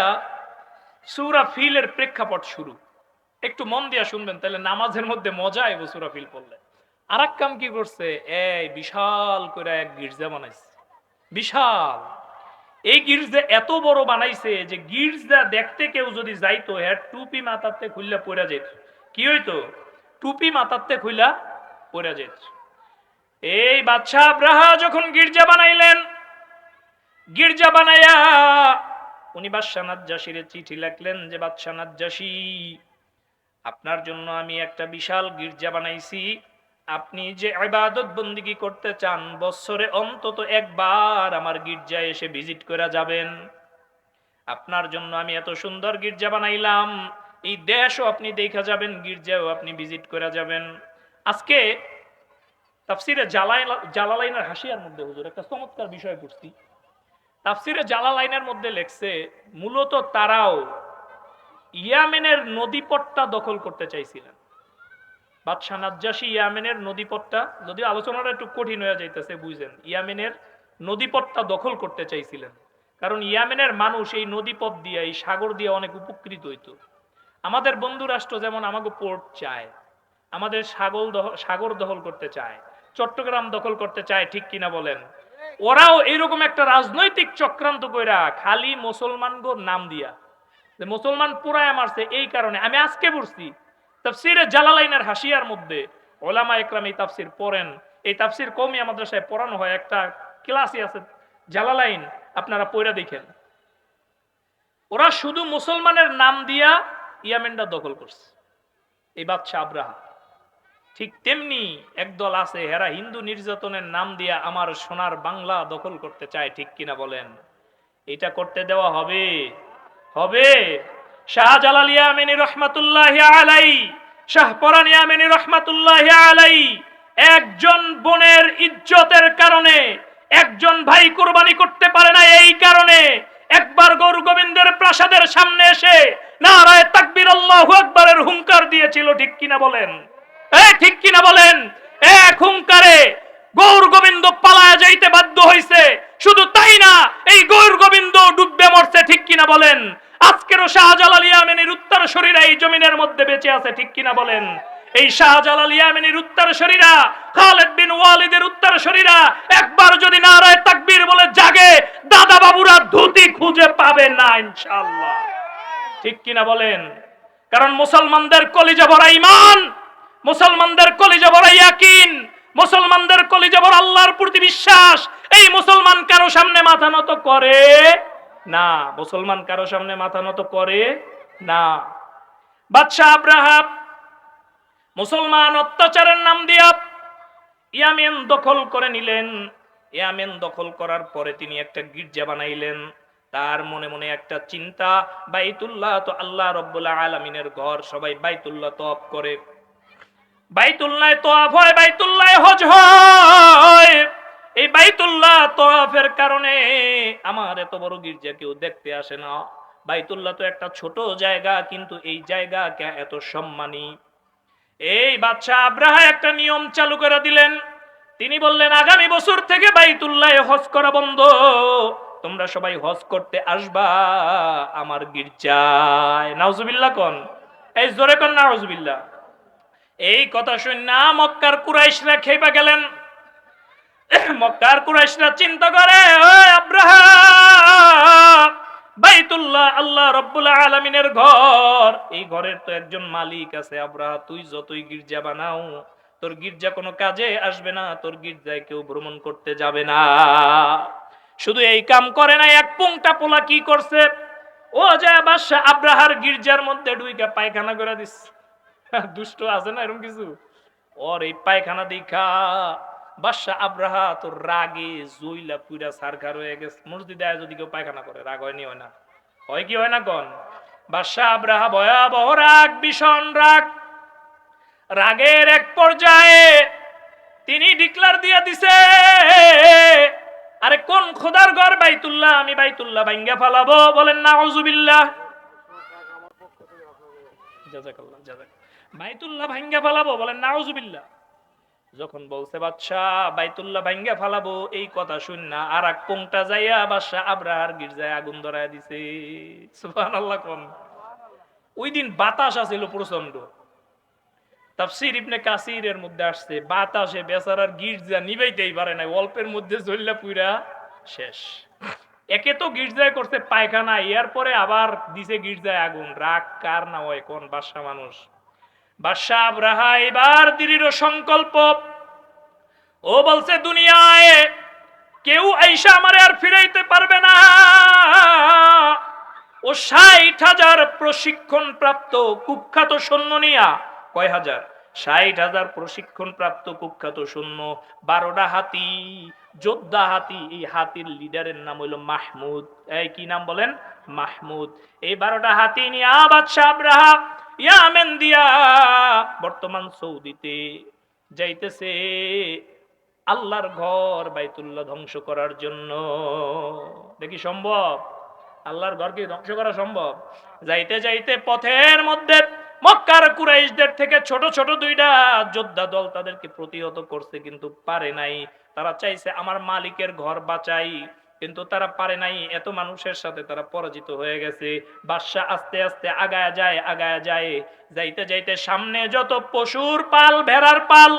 সূরা ফিলের প্রেক্ষাপট শুরু, একটু মন দিয়া শুনবেন, তাহলে নামাজের মধ্যে মজা আইব সূরা ফিল পড়লে। আর এক কাম কি করছে, এই বিশাল করে এক গির্জা বানাইছে, বিশাল। এই গির্জা এত বড় বানাইছে যে গির্জা দেখতে কেউ যদি যাইতো, হ্যাঁ টুপি মাথাতে খুললা পড়া যেত। কি হইতো? টুপি মাথাতে খুললা পড়া যেত। এই বাদশাহ আব্রাহা যখন গির্জা বানাইলেন, গির্জা বানাইয়া উনি বাদশাহ নাজ্জাশীর চিঠি লিখলেন যে, বাদশাহ নাজ্জাশী আপনার জন্য আমি একটা বিশাল গির্জা বানাইছি, আপনি যে ইবাদত বন্দেগী করতে চান বছরে অন্তত একবার আমার গির্জায় এসে ভিজিট করে যাবেন। আপনার জন্য আমি এত সুন্দর গির্জা বানাইলাম, এই দেশও আপনি দেখা যাবেন, গির্জাও আপনি ভিজিট করে যাবেন। আজকে তাফসিরে জালালাইনের হাসিয়ার মধ্যে হুজুর একটা চমৎকার বিষয় পড়ছি। তাফসিরে জালালাইনের মধ্যে লেখছে, মূলত তারাও ইয়ামেনের নদীপটটা দখল করতে চাইছিলেন। বাদশাহ নাজ্জাশী ইয়ামেনের নদীপটটা, যদিও আলোচনাটা একটু কঠিন হয়ে যাইতেছে বুঝেন, ইয়ামেনের নদীপটটা দখল করতে চাইছিলেন। কারণ ইয়ামেনের মানুষ এই নদীপথ দিয়ে, এই সাগর দিয়ে অনেক উপকৃত হইতো। আমাদের বন্ধু রাষ্ট্র যেমন আমাকে পোর্ট চায়, আমাদের সাগর দখল করতে চায়, চট্টগ্রাম দখল করতে চায়, ঠিক কিনা বলেন? ওরাও এইরকম একটা রাজনৈতিক চক্রান্ত কইরা খালি মুসলমানগো নাম দিয়া, যে মুসলমান পুরায় মারছে, এই কারণে আমি আজকে পড়ছি তাফসিরে জালালাইনের হাসিয়ার মধ্যে, ওলামা একরাম এই তাফসির পড়েন, এই তাফসির কওমি মাদ্রাসায় পড়ানো হয়, একটা ক্লাসই আছে জালালাইন, আপনারা পড়া দেখেন। ওরা শুধু মুসলমানের নাম দিয়া ইয়ামেনটা দখল করছে, এই বাদশাহ আব্রাহা। ঠিক তেমনি একদল আছে, হেরা হিন্দু নির্যাতনের নাম দিয়া আমার সোনার বাংলা দখল করতে চায়, ঠিক কিনা বলেন? এটা করতে দেওয়া হবে? হবে? শাহজালাল ইয়ামানী রহমাতুল্লাহি আলাইহি, শাহপরান ইয়ামানী রহমাতুল্লাহি আলাইহি একজন বোনের ইজ্জতের কারণে একজন ভাই কুরবানি করতে পারে না, এই কারণে একবার গৌর গোবিন্দের প্রাসাদের সামনে এসে নারায়ে তাকবীর আল্লাহু আকবারের হুঙ্কার দিয়েছিল। ঠিক কিনা বলেন? ঠিক কিনা বলেন? এক হুঙ্কারে গৌর গোবিন্দ পালায়া যাইতে বাধ্য হইছে। শুধু তাই না, এই গৌর গোবিন্দ ডুববে মরছে। ঠিক কিনা বলেন? আজকেরও শাহজালাল ইয়ামানীর উত্তরসূরিরা এই জমিনের মধ্যে বেঁচে আছে। ঠিক কিনা বলেন? এই শাহজালাল ইয়ামানীর উত্তরসূরিরা, খালিদ বিন ওয়ালিদের উত্তরসূরিরা একবার যদি নারায়ে তাকবীর বলে জাগে, দাদা বাবুরা ধুতি খুঁজে পাবে না ইনশাআল্লাহ। ঠিক কিনা বলেন? কারণ মুসলমানদের কলিজা ভরা ঈমান, মুসলমানদের কলিজা ভরা ইয়াকিন, মুসলমানদের কলিজা ভরা আল্লাহর প্রতি বিশ্বাস। এই মুসলমান কারো সামনে মাথা নত করে না, মুসলমান কারো সামনে মাথা নত করে না। বাদশা আব্রাহা মুসলমান অত্যাচারের নাম দিয়া ইয়ামেন দখল করে নিলেন। ইয়ামেন দখল করার পরে তিনি একটা গির্জা বানাইলেন। তার মনে মনে একটা চিন্তা, বাইতুল্লাহ তো আল্লাহ রাব্বুল আলামিনের ঘর, সবাই বাইতুল্লাহ তওয়াফ করে, বাইতুল্লাহ তওয়াফ হয়, বাইতুল্লাহ হজ হয়। এই বাইতুল্লাহ তওয়াফের কারণে আমার এত বড় গির্জা কেউ দেখতে আসে না। বাইতুল্লাহ তো একটা ছোট জায়গা, কিন্তু এই জায়গা কে এত সম্মানী। এই বাদশা আব্রাহা একটা নিয়ম চালু করে দিলেন। তিনি বললেন, আগামী বছর থেকে বাইতুল্লাহ হজ করা বন্ধ, তোমরা সবাই হজ করতে আসবা আমার গির্জায়। নাউজুবিল্লাহ কোন, এই জোরে কোন নাউজুবিল্লাহ। এই কথা শুনে মক্কার কুরাইশরা খেপে গেলেন। মক্কার কুরাইশরা চিন্তা করে, ওই আব্রাহা, বাইতুল্লাহ আল্লাহ রাব্বুল আলামিনের ঘর, এই ঘরের তো একজন মালিক আছে। আব্রাহা, তুই যতই গির্জা বানাও, তোর গির্জা কোনো কাজে আসবে না, তোর গির্জায় কেউ ভ্রমণ করতে যাবে না। শুধু এই কাম করে না, এক পুংটা পোলা কি করছে, ও যে বাদশা আব্রাহার গির্জার মধ্যে ঢুইকা পায়খানা করে দিস। দুষ্ট আছে না এরকম কিছু? ওর এই পায়খানা দেখা বাদশা আব্রাহা তো রাগে জইলা পুরা সারখার হয়ে গেছে। মসজিদে যদি কেউ পায়খানা করে রাগ হয়নি, হয় না? হয় কি হয় না কোন? বাদশা আব্রাহা ভয়াবহ রাগ, ভীষণ রাগ। রাগের এক পর্যায়ে তিনি ডিক্লার দিয়ে দিছে, আরে কোন খোদার ঘর বাইতুল্লাহ, আমি বাইতুল্লাহ ভাঙ্গা ফালাবো। বলেন নাউজুবিল্লাহ। জাযাকাল্লাহ, জাযাকাল্লাহ। বাইতুল্লাহ ভাঙ্গা ফালাবো, বলেন নাউজুবিল্লাহ। যখন বলছে বাদশা বাইতুল্লাহ ভাঙ্গা ফালাবো, এই কথা শুননা আর এক পুংটা যাইয়া বাদশা আব্রাহার গির্জায় আগুন ধরায় দিছে। সুবহানাল্লাহ কোন। ওই দিন বাতাস আছিল প্রচন্ড। তাফসীর ইবনে কাসিরের মধ্যে আসছে, বাতাসে বেচারার গির্জা নিবাইতেই পারে না, অল্পের মধ্যে জ্বললা পুরা শেষ। একে তো গির্জায় করছে পায়খানা, এরপরে আবার দিছে গির্জায় আগুন। রাগ কার না হয় কোন? বাদশা মানুষ। বাদশা আব্রাহা এবার দৃঢ় সংকল্প, ও বলছে দুনিয়ায় কেউ আইসা আমারে আর ফিরাইতে পারবে না। ও ৬০,০০০ প্রশিক্ষণ প্রাপ্ত কুখ্যাত সৈন্য নিয়া, কয় হাজার? ৬০,০০০ প্রশিক্ষণ প্রাপ্ত কুখ্যাত সৈন্য, ১২টা হাতি, যোদ্ধা হাতি। এই হাতির লিডারের নাম হইল মাহমুদ। এই কি নাম বলেন? মাহমুদ। এই ১২টা হাতি নিয়া বাদশা আব্রাহা ইয়ামেন দিয়া বর্তমান সৌদিতে যাইতেছে আল্লাহর ঘর বাইতুল্লাহ ধ্বংস করার জন্য। দেখি সম্ভব? আল্লাহর ঘরকে ধ্বংস করা সম্ভব? যাইতে যাইতে পথের মধ্যে মক্কার কুরাইশদের থেকে ছোট ছোট দুইটা যোদ্ধা দল তাদেরকে প্রতিহত করছে, কিন্তু পারে নাই। তারা চাইছে আমার মালিকের ঘর বাঁচাই, কিন্তু তারা পারে নাই। এত মানুষের সাথে তারা পরাজিত হয়ে গেছে। বাদশা আস্তে আস্তে আগায়া যায়, আগায়া যায়। যাইতে যাইতে সামনে যত পশুর পাল, ভেড়ার পাল,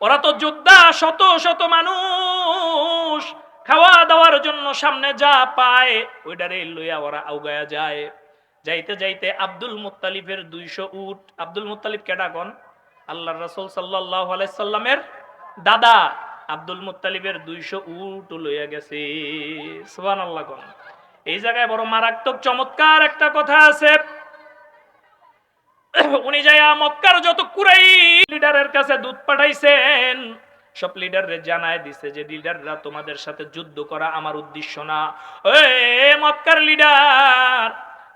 ওরা তো যোদ্ধা, শত শত মানুষ খাওয়া দাওয়ার জন্য সামনে যা পায় ওইটারে লইয়া ওরা আগায়া যায়। যাইতে যাইতে আব্দুল মুত্তালিবের ২০০ উট। আব্দুল মুত্তালিব কেডা কোন? আল্লাহর রাসূল সাল্লাল্লাহু আলাইহি সাল্লামের দাদা। আব্দুল মুত্তালিবের ২০০ উট লইয়া গেছে। সুবহানাল্লাহ কোন। এই জায়গায় বড় মারাত্মক চমৎকার একটা কথা আছে। উনি যাইয়া মক্কার যত কুরাইশ লিডারের কাছে দূত পাঠাইছেন, সব লিডাররে জানায় দিছে যে লিডাররা তোমাদের সাথে যুদ্ধ করা আমার উদ্দেশ্য না। ওই মক্কার লিডার,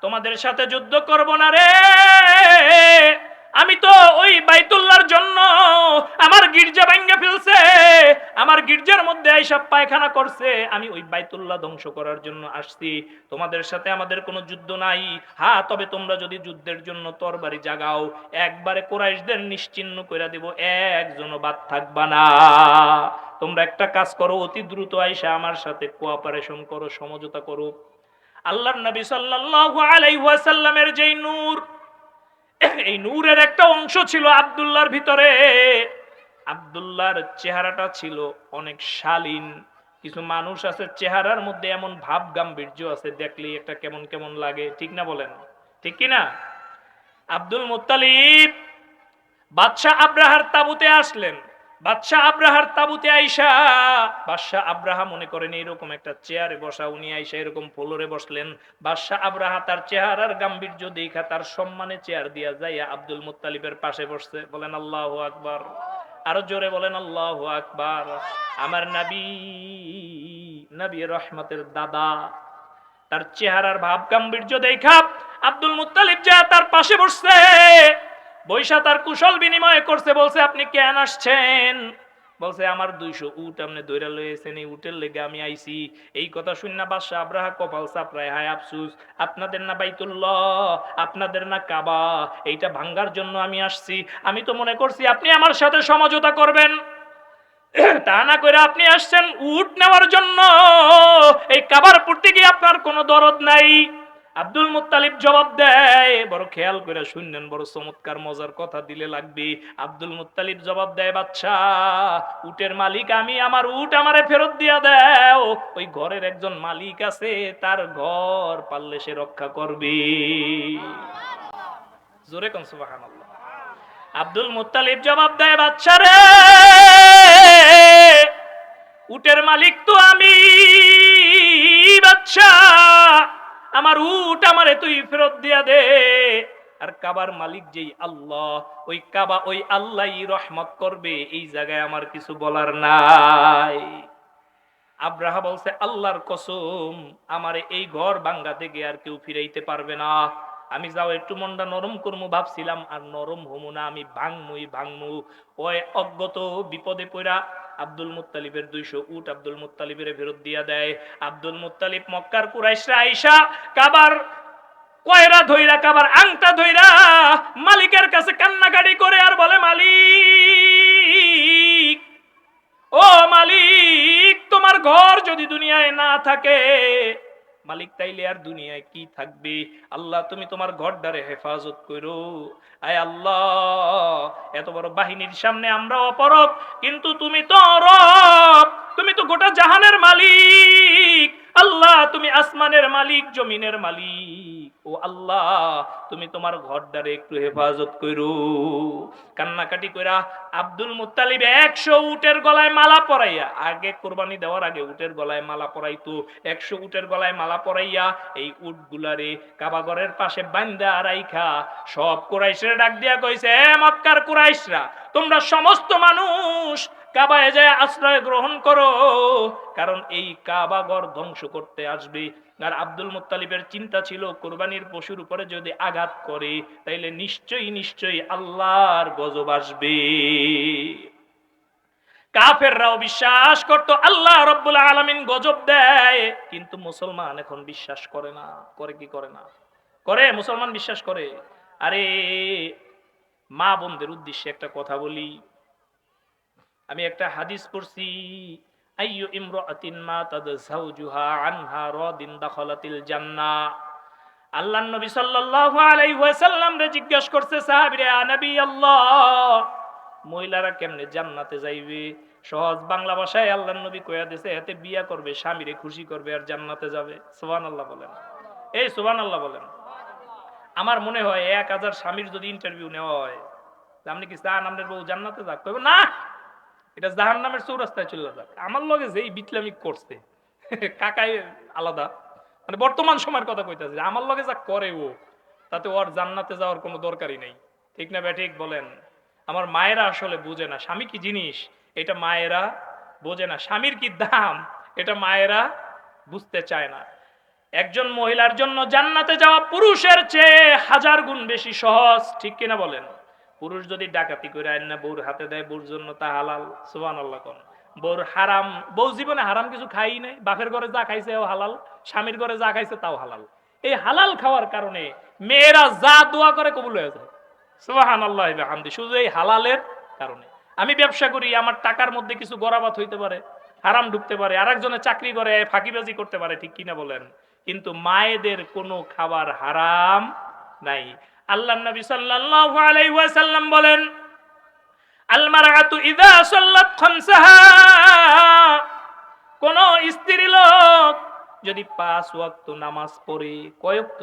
তোমাদের সাথে যুদ্ধ করব না রে, আমি তো ওই বাইতুল্লাহর জন্য আমার গির্জা ভেঙে ফেলছে, আমার গির্জার মধ্যে এইসব পায়খানা করছে, আমি ওই বাইতুল্লাহ ধ্বংস করার জন্য আসছি, তোমাদের সাথে আমাদের কোনো যুদ্ধ নাই। হ্যাঁ, তবে তোমরা যদি যুদ্ধের জন্য তরবারি জাগাও, একবারে কুরাইশদের নিশ্চিহ্ন করে দেব, একজনও বাদ থাকবা না। তোমরা একটা কাজ করো, অতি দ্রুত আইসা আমার সাথে কোঅপারেশন করো, সমঝোতা করো। আল্লাহর নবী সাল্লাল্লাহু আলাইহি ওয়াসাল্লামের যেই নূর, এই নূরের একটা অংশ ছিল আব্দুল্লাহর ভিতরে। আব্দুল্লাহর চেহারাটা ছিল অনেক শালীন। কিছু মানুষ আছে চেহারার মধ্যে এমন ভাব গাম্ভীর্য আছে, দেখলেই একটা কেমন কেমন লাগে, ঠিক না বলেন? ঠিক কি না? আব্দুল মুত্তালিব বাদশাহ আব্রাহার তাবুতে আসলেন। বাদশাহ আব্রাহার তাবুতে আইসা বাদশাহ আব্রাহা মনে করেন এরকম একটা চেয়ারে বসা, উনি আইসা এরকম ফ্লোরে বসলেন। বাদশাহ আব্রাহা তার চেহারার গাম্ভীর্য দেখা তার সম্মানে চেয়ার দিয়া যাইয়া আব্দুল মুত্তালিবের পাশে বসছে। বলেন আল্লাহু আকবার, আরো জোরে বলেন আল্লাহু আকবার। আমার নবী, নবী রহমতের দাদা, তার চেহারার ভাব গাম্ভীর্য দেখা আব্দুল মুত্তালিব যা তার পাশে বসছে, বৈশা তার কুশল বিনিময় করছে। বলছে, আপনি কেন আসছেন? বলছে, আমার 200 উট আপনি দৈরা লয়েছেন, এই উটের লেগে আমি আইছি। এই কথা শুননা বাদশা আব্রাহা কপাল চাপড়ায়, হায় আফসুস, আপনাদের না বাইতুল্লাহ, আপনাদের না কাবা, এইটা ভাঙ্গার জন্য আমি আসছি। আমি তো মনে করছি আপনি আমার সাথে সমঝোতা করবেন, তা না করে আপনি আসছেন উট নেওয়ার জন্য। এই কাবার পড়তে গিয়ে আপনার কোনো দরদ নাই। আব্দুল মুত্তালিব জবাব দেয়, বড় খেয়াল করে শুনলেন, বড় চমৎকার মজার কথা দিলে লাগবে। আব্দুল মুত্তালিব জবাব দেয়, বাদশা, উটের মালিক আমি, আমার উট আমারে ফেরত দিয়া দাও। ওই ঘরের একজন মালিক আছে, তার ঘর পারলে সে রক্ষা করবে। জোরে কোন সুবহানাল্লাহ। আব্দুল মুত্তালিব জবাব দেয়, বাদশা রে, উটের মালিক তো আমি, বাদশা, আমার উট আমারে তুই ফেরত দিয়া দে। আর কাবার মালিক যেই আল্লাহ, ওই কাবা ওই আল্লাহই রহমত করবে, এই জায়গায় আমার কিছু বলার নাই। আব্রাহা বলছে, আল্লাহর কসম, আমারে এই ঘর ভাঙ্গা থেকে আর কেউ ফিরাইতে পারবে না। আমি যাও একটু মনটা নরম করবো ভাবছিলাম, আর নরম হমু না, আমি ভাঙমুই ভাঙমু। ওই অজ্ঞত বিপদে পড়া আব্দুল মুত্তালিবের 200 উট আব্দুল মুত্তালিবের ফেরত দিয়া দেয়। আব্দুল মুত্তালিব মক্কার কুরাইশরা আইসা কাবার কয়রা ধইরা, কাবার আংটা ধইরা মালিকের কাছে কান্নাকাটি করে আর বলে, মালিক, ও মালিক, তোমার ঘর যদি দুনিয়ায় না থাকে, মালিক, তাইলে আর দুনিয়ায় কি থাকবে? আল্লাহ, তুমি তোমার ঘরটারে হেফাজত করো। আয় আল্লাহ, এত বড় বাহিনীর সামনে আমরা অপরব, কিন্তু তুমি তো রব, তুমি তো গোটা জাহানের মালিক। আল্লাহ, তুমি আসমানের মালিক, জমিনের মালিক। ও আল্লাহ, তুমি তোমার ঘরটারে একটু হেফাজত করো। কান্নাকাটি কইরা আব্দুল মুত্তালিব 100 উটের গলায় মালা পরাইয়া, আগে কুরবানি দেওয়ার আগে উটের গলায় মালা পরাইতো, 100 উটের গলায় মালা পরাইয়া এই উট গুলারে কাবাগরের পাশে বান্ধা রাইখা সব কুরাইশরা ডাক দিয়া কইছে, এ মক্কার কুরাইশরা, তোমরা সমস্ত মানুষ কাবায় যায় আশ্রয় গ্রহণ করো, কারণ এই কাবাগর ধ্বংস করতে আসবে। আর আব্দুল মুত্তালিবের চিন্তা ছিল, কুরবানির পশুর উপরে যদি আঘাত করে, তাইলে নিশ্চয়ই নিশ্চয়ই আল্লাহর গজব আসবে। কাফেররাও বিশ্বাস করত আল্লাহ রাব্বুল আলামিন গজব দেয়, কিন্তু মুসলমান এখন বিশ্বাস করে না। করে কি করে না? করে, মুসলমান বিশ্বাস করে। আরে মা বোনদের উদ্দেশ্যে একটা কথা বলি। আমি একটা হাদিস পড়ছি, আইয়ু ইমরাতিন মাতাদ যাওজুহা আনহা রাদিন দাখালাতিল জান্নাহ। আল্লাহর নবী সাল্লাল্লাহু আলাইহি ওয়াসাল্লাম রে জিজ্ঞাসা করছে সাহাবীরা, নবী আল্লাহ, মহিলারা কেমনে জান্নাতে যাইবে? সহজ বাংলা ভাষায় আল্লাহর নবী কইয়া দিয়েছে, এতে বিয়া করবে, স্বামীরে খুশি করবে, আর জান্নাতে যাবে। সুবহানাল্লাহ বলেন, এই সুবহানাল্লাহ বলেন। আমার মনে হয় 1000 স্বামীর যদি ইন্টারভিউ নেওয়া হয়, আপনি কি চান আপনার বউ জান্নাতে যাক? কইব না, এটা জাহান্নামের চৌরাস্তায় চলে যাক। আমার লগে যেই বিটলামি করছে, কাকাই আলাদা, মানে বর্তমান সময়ের কথা কইতাছে, আমার লগে যা করে ও, তাতে ওর জান্নাতে যাওয়ার কোনো দরকারই নেই। ঠিক না বেঠিক বলেন? আমার মায়েরা আসলে বুঝে না স্বামী কি জিনিস, এটা মায়েরা বোঝে না, স্বামীর কি দাম এটা মায়েরা বুঝতে চায় না। একজন মহিলার জন্য জান্নাতে যাওয়া পুরুষের চেয়ে 1000 গুণ বেশি সহজ, ঠিক কিনা বলেন? পুরুষ যদি ডাকাতি করে আইনা বউর হাতে দেয়, বউর জন্য তা হালাল। সুবহানাল্লাহ কোন। বউর হারাম, বউ জীবনে হারাম কিছু খাই নাই, বাপের ঘরে যা খাইছে ও হালাল, স্বামীর ঘরে যা খাইছে তাও হালাল। এই হালাল খাওয়ার কারণে মেয়েরা যা দোয়া করে কবুল হয়ে যায়। সুবহানাল্লাহ ওয়া বিহামদি। শুধু এই হালালের কারণে। আমি ব্যবসা করি, আমার টাকার মধ্যে কিছু গরাবাত হইতে পারে, হারাম ঢুকতে পারে, আরেকজনের চাকরি করে ফাঁকিবাজি করতে পারে, ঠিক কিনা বলেন? কিন্তু মায়েদের কোনো খাবার হারাম নাই। আল্লাহর নবী সাল্লাল্লাহু আলাইহি ওয়াসাল্লাম বলেন, আল মারআতু ইযা সাল্লাত খামসাহা, কোন স্ত্রী লোক যদি 5 ওয়াক্ত নামাজ পড়ে, কয় ওয়াক্ত?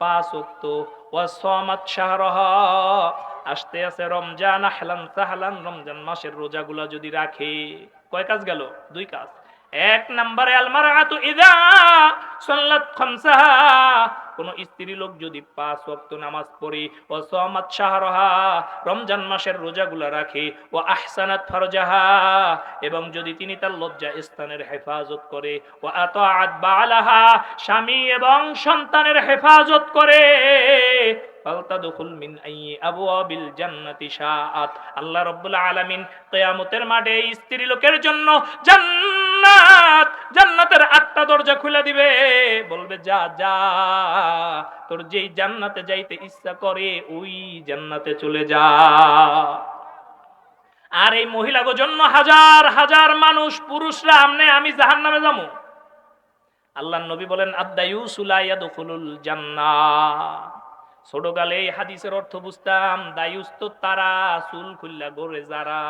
5 ওয়াক্ত, ওয়া সামাত শাহরাহা, আসতে আছে রমজান, আহলান সাহলান, রমজান মাসের রোজাগুলা যদি রাখে, কয় কাজ গেল? 2 কাজ। এক নম্বরে আল মারআতু ইযা সাল্লাত খামসাহা, কোন স্ত্রী লোক যদি 5 ওয়াক্ত নামাজ পড়ে, ও সামাত শাহরাহা, রমজান মাসের রোজাগুলা রাখে, ও আহসানাত ফারজাহা, এবং যদি তিনি তার লজ্জা স্থানের হেফাজত করে, ও আতাআত বালাহা, স্বামী এবং সন্তানের হেফাজত করে, ফালতাদখুল মিন আইয়ি আবওয়াবিল জান্নাতি শাআত, আল্লাহ রাব্বুল আলামিন কিয়ামতের মাঠে এই স্ত্রী লোকের জন্য জান্নাতের 8টা দরজা খুলে দিবে, বলবে যা যা, তোর যেই জান্নাতে যাইতে ইচ্ছা করে ওই জান্নাতে চলে যা। আর এই মহিলাগো জন্য হাজার হাজার মানুষ, পুরুষরা আমনে আমি জাহান্নামে যাবো। আল্লাহর নবী বলেন, আদ-দায়ুসু লা ইয়াদখুলুল জান্নাহ। ছোটকালে এই হাদিসের অর্থ বুঝতাম, দায়ুস তো তারা, চুল খুললা গড়ে যারা।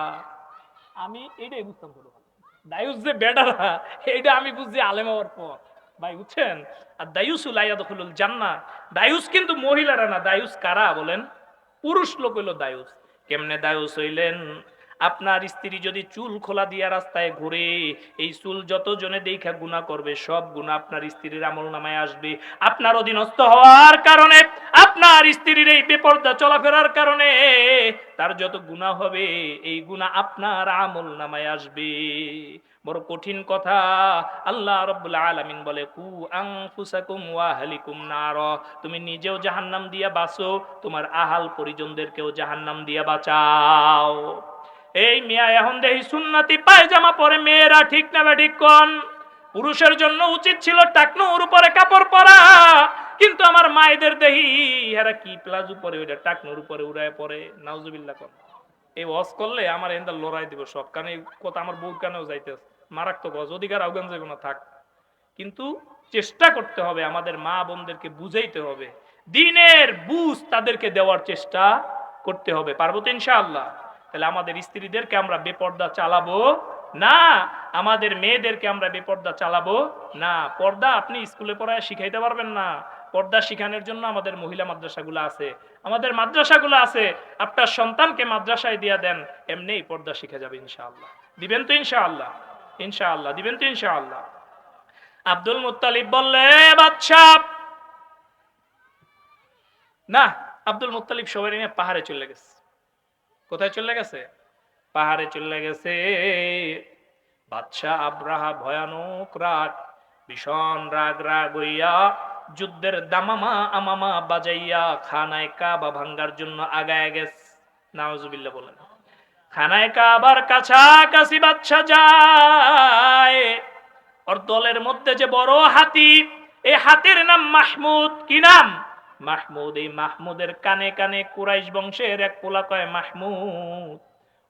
আমি এটাই বুঝতাম ছোটকালে, দায়ুস যে বেটারা, এটা আমি বুঝছি আলেম হওয়ার পর। ভাই বুঝছেন? আর দায়ুসু লা ইয়াদখুলুল জান্নাহ, দায়ুস কিন্তু মহিলারা না। দায়ুস কারা বলেন? পুরুষ লোক হইল দায়ুস। কেমনে দায়ুস হইলেন? আপনার স্ত্রী যদি চুল খোলা দিয়া রাস্তায় ঘুরে, এই চুল যত জনে দেখা গুনাহ করবে, সব গুনাহ আপনার স্ত্রীর আমলনামায় আসবে। আপনার অধীনস্থ হওয়ার কারণে, আপনার স্ত্রীর এই বেপরদা চলাফেরার কারণে তার যত গুনাহ হবে, এই গুনাহ আপনার আমলনামায় আসবে। বড় কঠিন কথা। আল্লাহ রাব্বুল আলামিন বলে, কু আনফুসাকুম ওয়া আহলিকুম নার, তুমি নিজেও জাহান্নাম দিয়া বাঁচো, তোমার আহাল পরিজনদেরকেও জাহান্নাম দিয়া বাঁচাও। এই মিয়া এখন দেখি সুন্নতি পায়জামা পরে মেয়েরা, ঠিক না ঠিক কোন? পুরুষের জন্য উচিত ছিল টাকনুর উপরে কাপড় পরা, কিন্তু আমার মায়েদের দেখি এরা কি প্লাজো পরে, ওইটা টাকনুর উপরে উড়ায় পরে। নাউজুবিল্লাহ কোন। এই ওয়াজ করলে আমার এন্দা লড়াই দিব সব, কারণ এই কথা আমার বউর কানেও যাইতেছে। মারাত্মক ওয়াজ, অধিকার আউগান যাবে না, থাক। কিন্তু চেষ্টা করতে হবে, আমাদের মা বোনদেরকে বুঝাইতে হবে, দ্বীনের বুঝ তাদেরকে দেওয়ার চেষ্টা করতে হবে। পারবো তো ইনশাআল্লাহ? তাহলে আমাদের স্ত্রীদেরকে আমরা বেপর্দা চালাবো না, আমাদের মেয়েদেরকে আমরা বেপর্দা চালাবো না। পর্দা আপনি স্কুলে পড়ায় শিখাইতে পারবেন না। পর্দা শিখানোর জন্য আমাদের মহিলা মাদ্রাসাগুলো আছে, আমাদের মাদ্রাসাগুলো আছে। আপনার সন্তানকে মাদ্রাসায় দিয়া দেন, এমনিই পর্দা শিখে যাবে ইনশাআল্লাহ। দিবেন তো ইনশাআল্লাহ? ইনশাআল্লাহ দিবেন তো ইনশাআল্লাহ? আব্দুল মুত্তালিব বললে, বাদশা না, আব্দুল মুত্তালিব সবাই নিয়ে পাহাড়ে চলে গেছে। কোথায় চলে গেছে? পাহাড়ে চলে গেছে। বাদশাহ আব্রাহা ভয়ানক রাগ, ভীষণ রাগ হইয়া যুদ্ধের দামামা আমামা বাজাইয়া খানায় কাবা ভাঙ্গার জন্য আগায় গেছে। নাউজুবিল্লাহ বলেন। খানায় কাবার কাছাকাছি বাদশাহ যায়, ওর দলের মধ্যে যে বড় হাতি, এই হাতির নাম মাহমুদ। কি নাম? মাহমুদ। এই মাহমুদের কানে কানে কুরাইশ বংশের এক পোলা কয়, মাহমুদ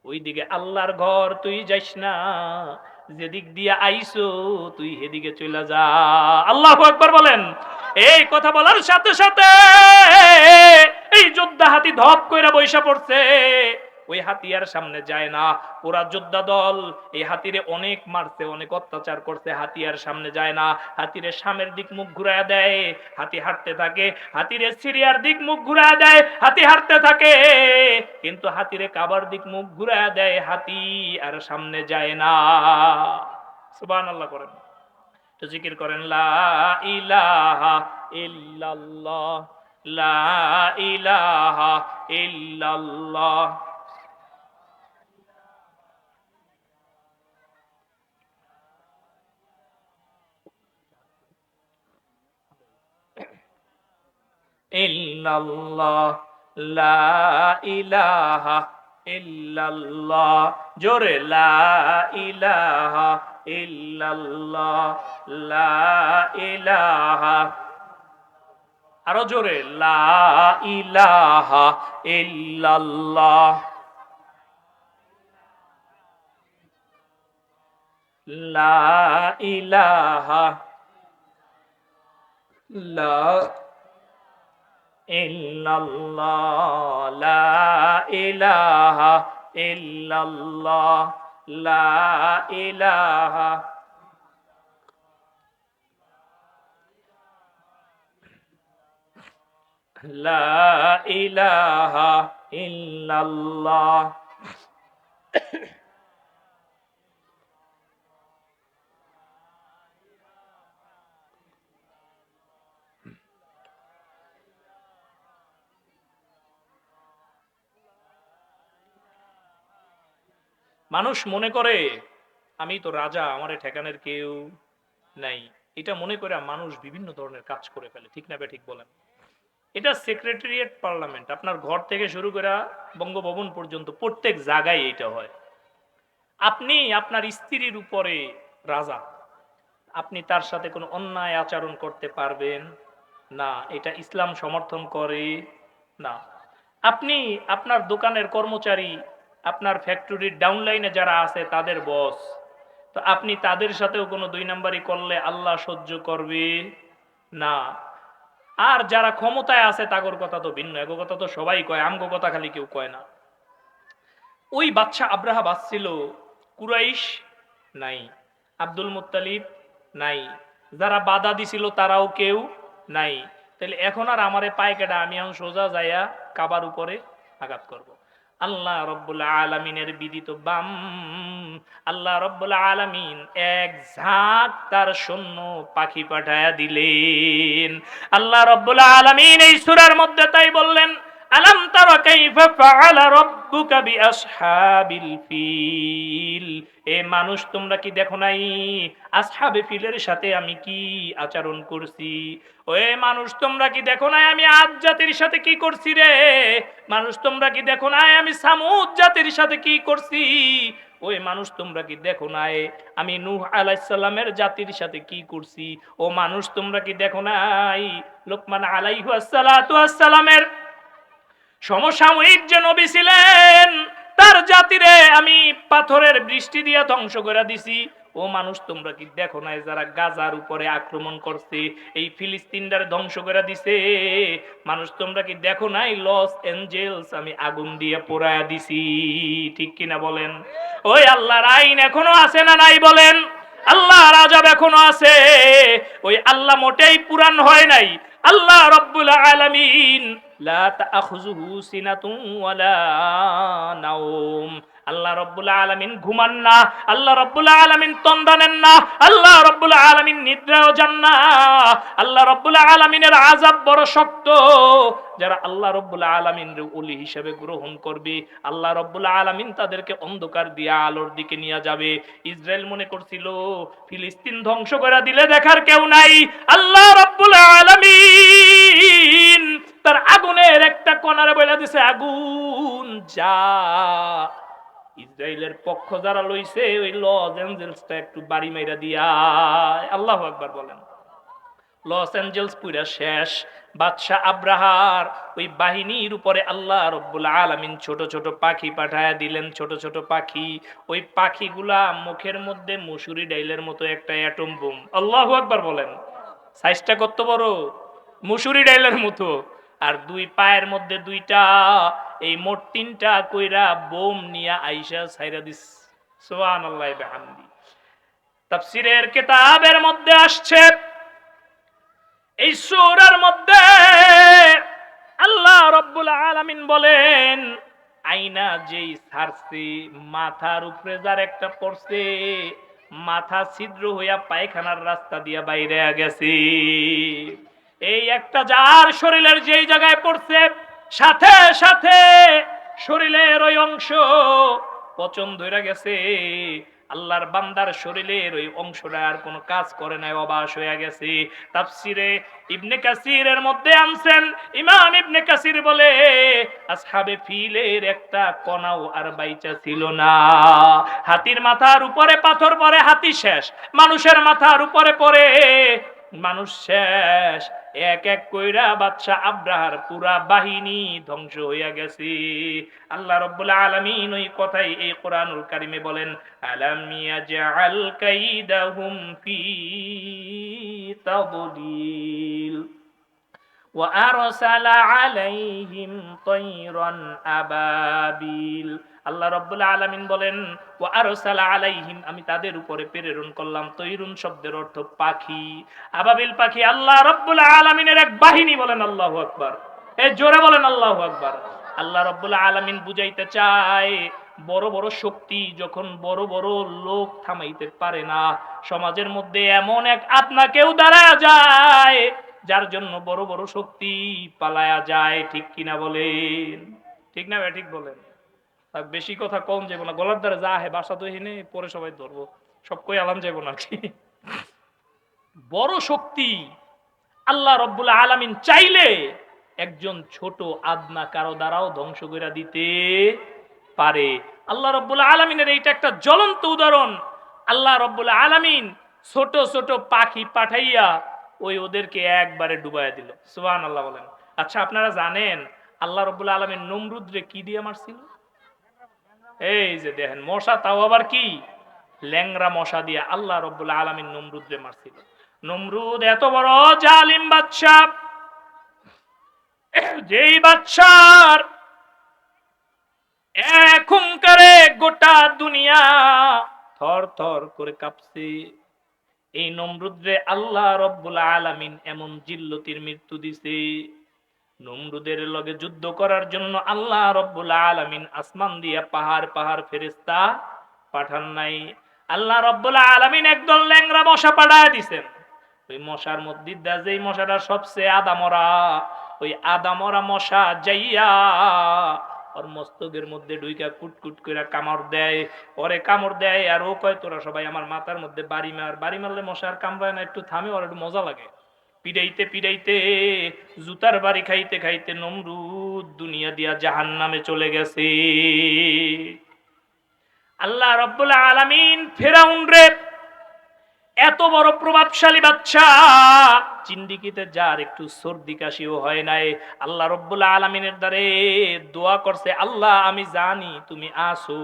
ওইদিকে আল্লাহর ঘর, তুই যাইস না, যেদিক দিয়ে আইসো তুই হেদিকে চলে যা। আল্লাহু আকবার বলেন। এই কথা বলার সাথে সাথে এই যোদ্ধা হাতি ধপ কইরা বইসা পড়ছে। ওই হাতিয়ার সামনে যায় না। পুরা যোদ্ধা দল এই হাতিরে অনেক মারছে, অনেক অত্যাচার করছে, হাতিয়ার সামনে যায় না। হাতিরে সামনের দিক মুখ ঘুরায় দেয়, হাতি হাঁটতে থাকে। হাতিরে সিরিয়ার দিক মুখ ঘুরায় দেয়, হাতি হাঁটতে থাকে। কিন্তু হাতিরে কাবার দিক মুখ ঘুরায় দেয়, হাতি আর সামনে যায় না। সুবহানাল্লাহ করেন, তো জিকির করেন, লা ইলাহা ইল্লাল্লাহ, লা ইলাহা ইল্লাল্লাহ। ইল্লাল্লাহ, লা ইলাহা ইল্লাল্লাহ, জোরে লা ইলাহা ইল্লাল্লাহ, লা ইলাহা, আরো জোরে লা ইলাহা ইল্লাল্লাহ, লা ইলাহা, লা ইল্লাল্লাহ, লা ইলাহা ইল্লাল্লাহ, লা ইলাহা, লা ইলাহা ইল্লাল্লাহ। মানুষ মনে করে আমি তো রাজা, আমারে ঠেকানের কেউ নাই। এটা মনে করে মানুষ বিভিন্ন ধরনের কাজ করে ফেলে, ঠিক না ঠিক বলেন? এটা সেক্রেটারিয়েট পার্লামেন্ট, আপনার ঘর থেকে শুরু করে বঙ্গভবন পর্যন্ত প্রত্যেক জায়গায় এটা হয়। আপনি আপনার স্ত্রীর উপরে রাজা, আপনি তার সাথে কোনো অন্যায় আচরণ করতে পারবেন না, এটা ইসলাম সমর্থন করে না। আপনি আপনার দোকানের কর্মচারী, আপনার ফ্যাক্টরির ডাউনলাইনে যারা আছে তাদের বস, তো আপনি তাদের সাথেও কোনো দুই নাম্বারি করলে আল্লাহ সহ্য করবে না। আর যারা ক্ষমতায় আছে তাগর কথা তো ভিন্ন, এগো কথা তো সবাই কয়, আমগো কথা খালি কেউ কয় না। ওই বাদশা আব্রাহা বাঁচছিল, কুরাইশ নাই, আব্দুল মুত্তালিব নাই, যারা বাধা দিছিল তারাও কেউ নাই। তাহলে এখন আর আমারে পায় কেডা? আমি এখন সোজা যাইয়া কাবার উপরে আঘাত করব। আল্লাহ রব্বুল আলামিনের বিদিত বাম, আল্লাহ রব্বুল আলামিন এক ঝাঁক তার সৈন্য পাখি পাঠায়া দিলেন। আল্লাহ রব্বুল আলামিন এই সূরার মধ্যে তাই বললেন, আলাম তারা কাইফা ফাআলা রাব্বুকা বিআসহাবিল ফিল, এ মানুষ তোমরা কি দেখো নাই আসহাবে ফিলের সাথে আমি কি আচরণ করছি? ওয়ে মানুষ তোমরা কি দেখো নাই আমি আদ জাতির সাথে কি করছি রে? মানুষ তোমরা কি দেখো নাই আমি সামুদ জাতির সাথে কি করছি? ওই মানুষ তোমরা কি দেখো নাই আমি নূহ আলাইহিস সালামের জাতির সাথে কি করছি? ও মানুষ তোমরা কি দেখো নাই লোকমান আলাইহিস সালাতু ওয়াস সালামের সমসাময়িক যে নবী ছিলেন তার জাতিরে আমি পাথরের বৃষ্টি দিয়া ধ্বংস করে দিছি? ও মানুষ তোমরা কি দেখো নাই যারা গাজার উপরে আক্রমণ করছে এই ফিলিস্তিনটারে ধ্বংস করে দিছে? মানুষ তোমরা কি দেখো নাই লস এঞ্জেলস আমি আগুন দিয়ে পোড়ায়া দিছি? ঠিক কিনা বলেন? ওই আল্লাহর আইন এখনো আছে না নাই বলেন? আল্লাহর আযাব এখনো আছে। ওই আল্লাহ মোটেই পুরান হয় নাই। আল্লাহ রাব্বুল আলামিন লা তাখুযুহু সিনাতুন ওয়ালা নাওম, আল্লাহ রাব্বুল আলামিন ঘুমান না, আল্লাহ রাব্বুল আলামিন তন্দ্রা নেন না, আল্লাহ রাব্বুল আলামিন নিদ্রাও যান না। আল্লাহ রাব্বুল আলামিনের আযাব বড় শক্ত। যারা আল্লাহ রাব্বুল আলামিনের ওলি হিসেবে গ্রহণ করবে আল্লাহ রাব্বুল আলামিন তাদেরকে অন্ধকার দিয়ে আলোর দিকে নিয়ে যাবে। ইসরায়েল মনে করছিল ফিলিস্তিন ধ্বংস করে দিলে দেখার কেউ নাই, আল্লাহ রাব্বুল আলামিন তার আগুনের একটা কণারে বলে দিছে আগুন যা। ইসরায়েলের পক্ষ যারা লইছে ওই লস এঞ্জেলসটা একটু বাড়ি মাইরা দিয়া। আল্লাহু আকবার বলেন। লস এঞ্জেলস পুরা শেষ। বাদশা আব্রাহার ওই বাহিনীর উপরে আল্লাহ রব্বুল আলামিন ছোট ছোট পাখি পাঠায়া দিলেন, ছোট ছোট পাখি। ওই পাখিগুলা মুখের মধ্যে মুসুরি ডাইলের মতো একটা অ্যাটম বোম। আল্লাহু আকবার বলেন। সাইজটা কত বড়? মুসুরি ডাইলের মতো। আর দুই পায়ের মধ্যে দুইটা, এই মোট তিনটা কইরা বোম নিয়া আইসা ছাইরা দিস। সুবহানাল্লাহি ওয়া বিহামদি। তাফসীরের কিতাবের মধ্যে আসছে এই সূরার মধ্যে আল্লাহ রাব্বুল আলামিন বলেন আইনা যেই ছাড়ছে মাথার উপরে যার একটা পড়ছে, মাথা ছিদ্র হইয়া পায়খানার রাস্তা দিয়া বাইরে গেছে। এই একটা যার শরীরের যেই জায়গায় পড়ছে সাথে সাথে শরীরের ওই অংশ পচন ধরে গেছে। আল্লাহর বান্দার শরীরের ওই অংশটা আর কোনো কাজ করে নাই, অবাস হয়ে গেছে। তাফসিরে ইবনে কাসিরের মধ্যে আনছেন, ইমাম ইবনে কাসির বলে আসহাবে ফিলের একটা কণাও আর বাইচা ছিল না। হাতির মাথার উপরে পাথর পড়ে, হাতি শেষ। মানুষের মাথার উপরে পড়ে, মানুষ শেষ। এক এক কইরা বাদশা আব্রাহার পুরা বাহিনী ধ্বংস হইয়া গেছে। আল্লাহ রাব্বুল আলামিন ওই কথাই এই কোরআনুল কারীমে বলেন, আলাম ইয়াজআল কাইদাহুম ফি তাদলিল ওয়া আরসালা আলাইহিম তায়রান আবাবিল। আল্লাহ রাব্বুল আলামিন বলেন, ওয়া আরসালা আলাইহিম, আমি তাদের উপরে প্রেরণ করলাম। তৈরুন শব্দের অর্থ পাখি, আবাবিল পাখি। আল্লাহ রাব্বুল আলামিনের এক বাহিনী, বলেন আল্লাহু আকবার। এই জোরে বলেন আল্লাহু আকবার। আল্লাহ রাব্বুল আলামিন বুঝাইতে চায়, বড় বড় শক্তি যখন বড় বড় লোক থামাইতে পারে না, সমাজের মধ্যে এমন এক আপনাকেও দাঁড়া যায় যার জন্য বড় বড় শক্তি পালায়া যায়। ঠিক কিনা বলেন? ঠিক না? ঠিক বলেন। বেশি কথা কম যাবো না, গলার দ্বারা যা হে বাসা তো এনে পরে সবাই ধরবো, সব কই আলাম যাবো না কি। বড় শক্তি আল্লাহ রাব্বুল আলামিন চাইলে একজন ছোট আদনা কারো দ্বারাও ধ্বংস করে দিতে পারে। আল্লাহ রাব্বুল আলামিনের এইটা একটা জ্বলন্ত উদাহরণ। আল্লাহ রাব্বুল আলামিন ছোট ছোট পাখি পাঠাইয়া ওদেরকে একবারে ডুবাইয়া দিল। সুবহানাল্লাহ বলেন। আচ্ছা, আপনারা জানেন আল্লাহ রাব্বুল আলামিন নমরুদরে কি দিয়ে মারছিল? এই যে দেখেন মশা, তাও আবার কি ল্যাংরা মশা দিয়ে আল্লাহ রাব্বুল আলামিন নমরুদরে মারছিল। নমরুদ এত বড় জালিম বাদশা, যেই বাদশার এক হুঙ্কারে গোটা দুনিয়া থর থর করে কাঁপছে। এই নমরুদরে আল্লাহ রাব্বুল আলামিন এমন জিল্লতির মৃত্যু দিছে। নমরুদের লগে যুদ্ধ করার জন্য আল্লাহ রাব্বুল আলামিন আসমান দিয়া পাহাড় পাহাড় ফেরেশতা পাঠান নাই। আল্লাহ রাব্বুল আলামিন একদল ল্যাংড়া মশা পাঠায় দিবেন। ওই মশার মধ্যে যেই মশাটা সবচেয়ে আদামরা, ওই আদামরা মশা যাইয়া ওর মস্তকের মধ্যে ঢুইকা কুটকুট করে কামড় দেয়। ওরে কামড় দেয় আর ও কয়, তোরা সবাই আমার মাথার মধ্যে বাড়ি মার। বাড়ি মারলে মশার কামড়ায় না, একটু থামে, ওর একটু মজা লাগে। পিড়াইতে পিড়াইতে জুতার বাড়ি খাইতে খাইতে নমরুদ দুনিয়া দিয়া জাহান্নামে চলে গেছে। আল্লাহ রাব্বুল আলামিন ফেরাউন রে, এত বড় প্রভাবশালী বাদশা, চিন্দিকিতে যার একটু সর্দি কাশিও হয় নাই, আল্লাহ রাব্বুল আলামিনের দ্বারে দোয়া করছে, আল্লাহ আমি জানি তুমি আসো,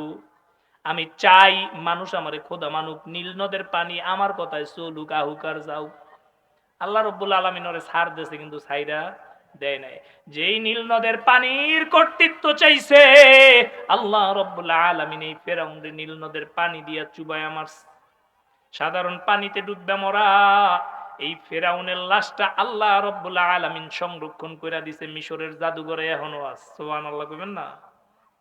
আমি চাই মানুষ আমারে খোদা মানুক, নীল নদের পানি আমার কথায় চলুক, আহুকার যাও। আল্লাহ রাব্বুল আলামিন ওরে ছাড় দিয়েছে, কিন্তু ছাইরা দেয় নাই। যেই নীল নদের পানির কর্তৃত্ব চাইছে, আল্লাহ রাব্বুল আলামিন এই ফেরাউনরে নীল নদের পানি দিয়া চুবায়া মারছে। সাধারণ পানিতে ডুববে মরা এই ফেরাউনের লাশটা আল্লাহ রাব্বুল আলামিন সংরক্ষণ করে দিয়েছে মিশরের জাদুঘরে, এখনো আছে। সুবহানাল্লাহ কইবেন না?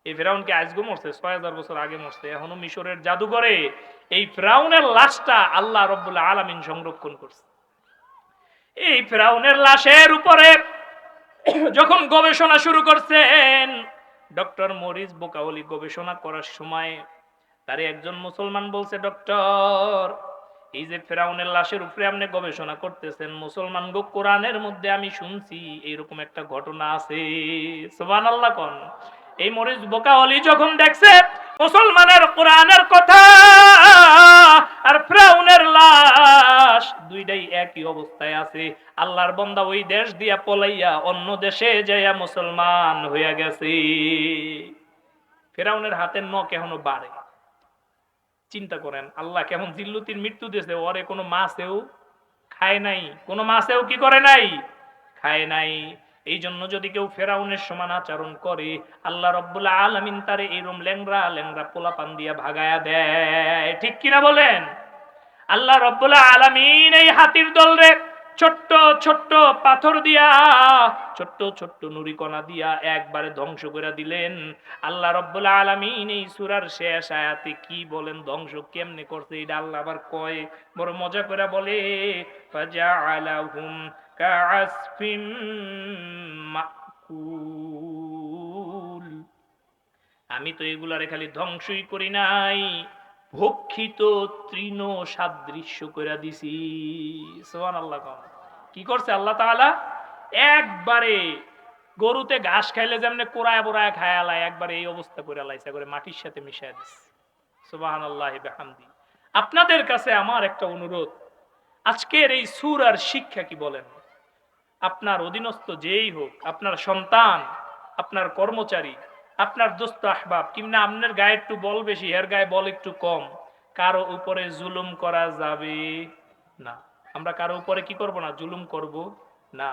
এই ফেরাউনকে আজগো মরছে, ৬০০০ বছর আগে মরছে, এখনো মিশরের জাদুঘরে এই ফেরাউনের লাশটা আল্লাহ রাব্বুল আলামিন সংরক্ষণ করছে। এই ফেরাউনের লাশের উপরে যখন গবেষণা শুরু করছেন ডক্টর মরিস বোকাওলি, গবেষণা করার সময় তারে একজন মুসলমান বলছে, ডক্টর এই যে ফেরাউনের লাশের উপরে আপনি গবেষণা করতেছেন, মুসলমান গো কোরআনের মধ্যে আমি শুনছি এইরকম একটা ঘটনা আছে। সুবহানাল্লাহ কোন। এই মরিস বোকাওলি যখন দেখছে মুসলমানের কোরআনের কথা আর ফেরাউনের লাশ দুইটাই একই অবস্থায় আছে, আল্লাহর বান্দা ওই দেশ দিয়া পলাইয়া অন্য দেশে যাইয়া মুসলমান হইয়া গেছে। ফেরাউনের হাতের নখ এখনো বাড়ে। চিন্তা করেন আল্লাহ কেমন জিল্লুতির মৃত্যু দিয়েছে। ওরে কোনো মাছেও খায় নাই, কোনো মাছেও কি করে নাই, খায় নাই। এই জন্য যদি কেউ ফেরাউনের সমান আচরণ করে, আল্লাহ রাব্বুল আলামিন তারে এরকম ল্যাংরা ল্যাংরা পোলাপান দিয়া ভাগায়া দেয়। ঠিক কিনা বলেন? আল্লাহ রাব্বুল আলামিন এই হাতির দলরে ছোট্ট ছোট্ট পাথর দিয়া, ছোট্ট ছোট্ট নুরিকণা দিয়া একবারে ধ্বংস করে দিলেন। আল্লাহ রাব্বুল আলামিন এই সূরার শেষ আয়াতে কি বলেন, ধ্বংস কেমনে করছে এটা আল্লাহ আবার কয়, বড় মজা করে বলে, ফাজআলাহুম কাআসফিম মাকুল। আমি তো এগুলারে খালি ধ্বংসই করি নাই, ভক্ষিত তৃণ সাদৃশ্য করে দিছি। সুবহানাল্লাহ। কি করছে আল্লাহ তাআলা? একবারে গরুতে ঘাস খাইলে যেমনে কোরায় বোরায় খায়ালায়, একবারে এই অবস্থা করে লাইছে, করে মাটির সাথে মিশায় দিছে। সুবহানাল্লাহি বিহামদি। আপনাদের কাছে আমার একটা অনুরোধ, আজকের এই সূরার শিক্ষা কি বলেন? আপনার অধীনস্থ যেই হোক, আপনার সন্তান, আপনার কর্মচারী, আপনার দোস্ত আহবাব, কিংবা আপনার গায়ে একটু বল বেশি, এর গায়ে বল একটু কম, কারো উপরে জুলুম করা যাবে না। আমরা কারো উপরে কি করব না? জুলুম করব না।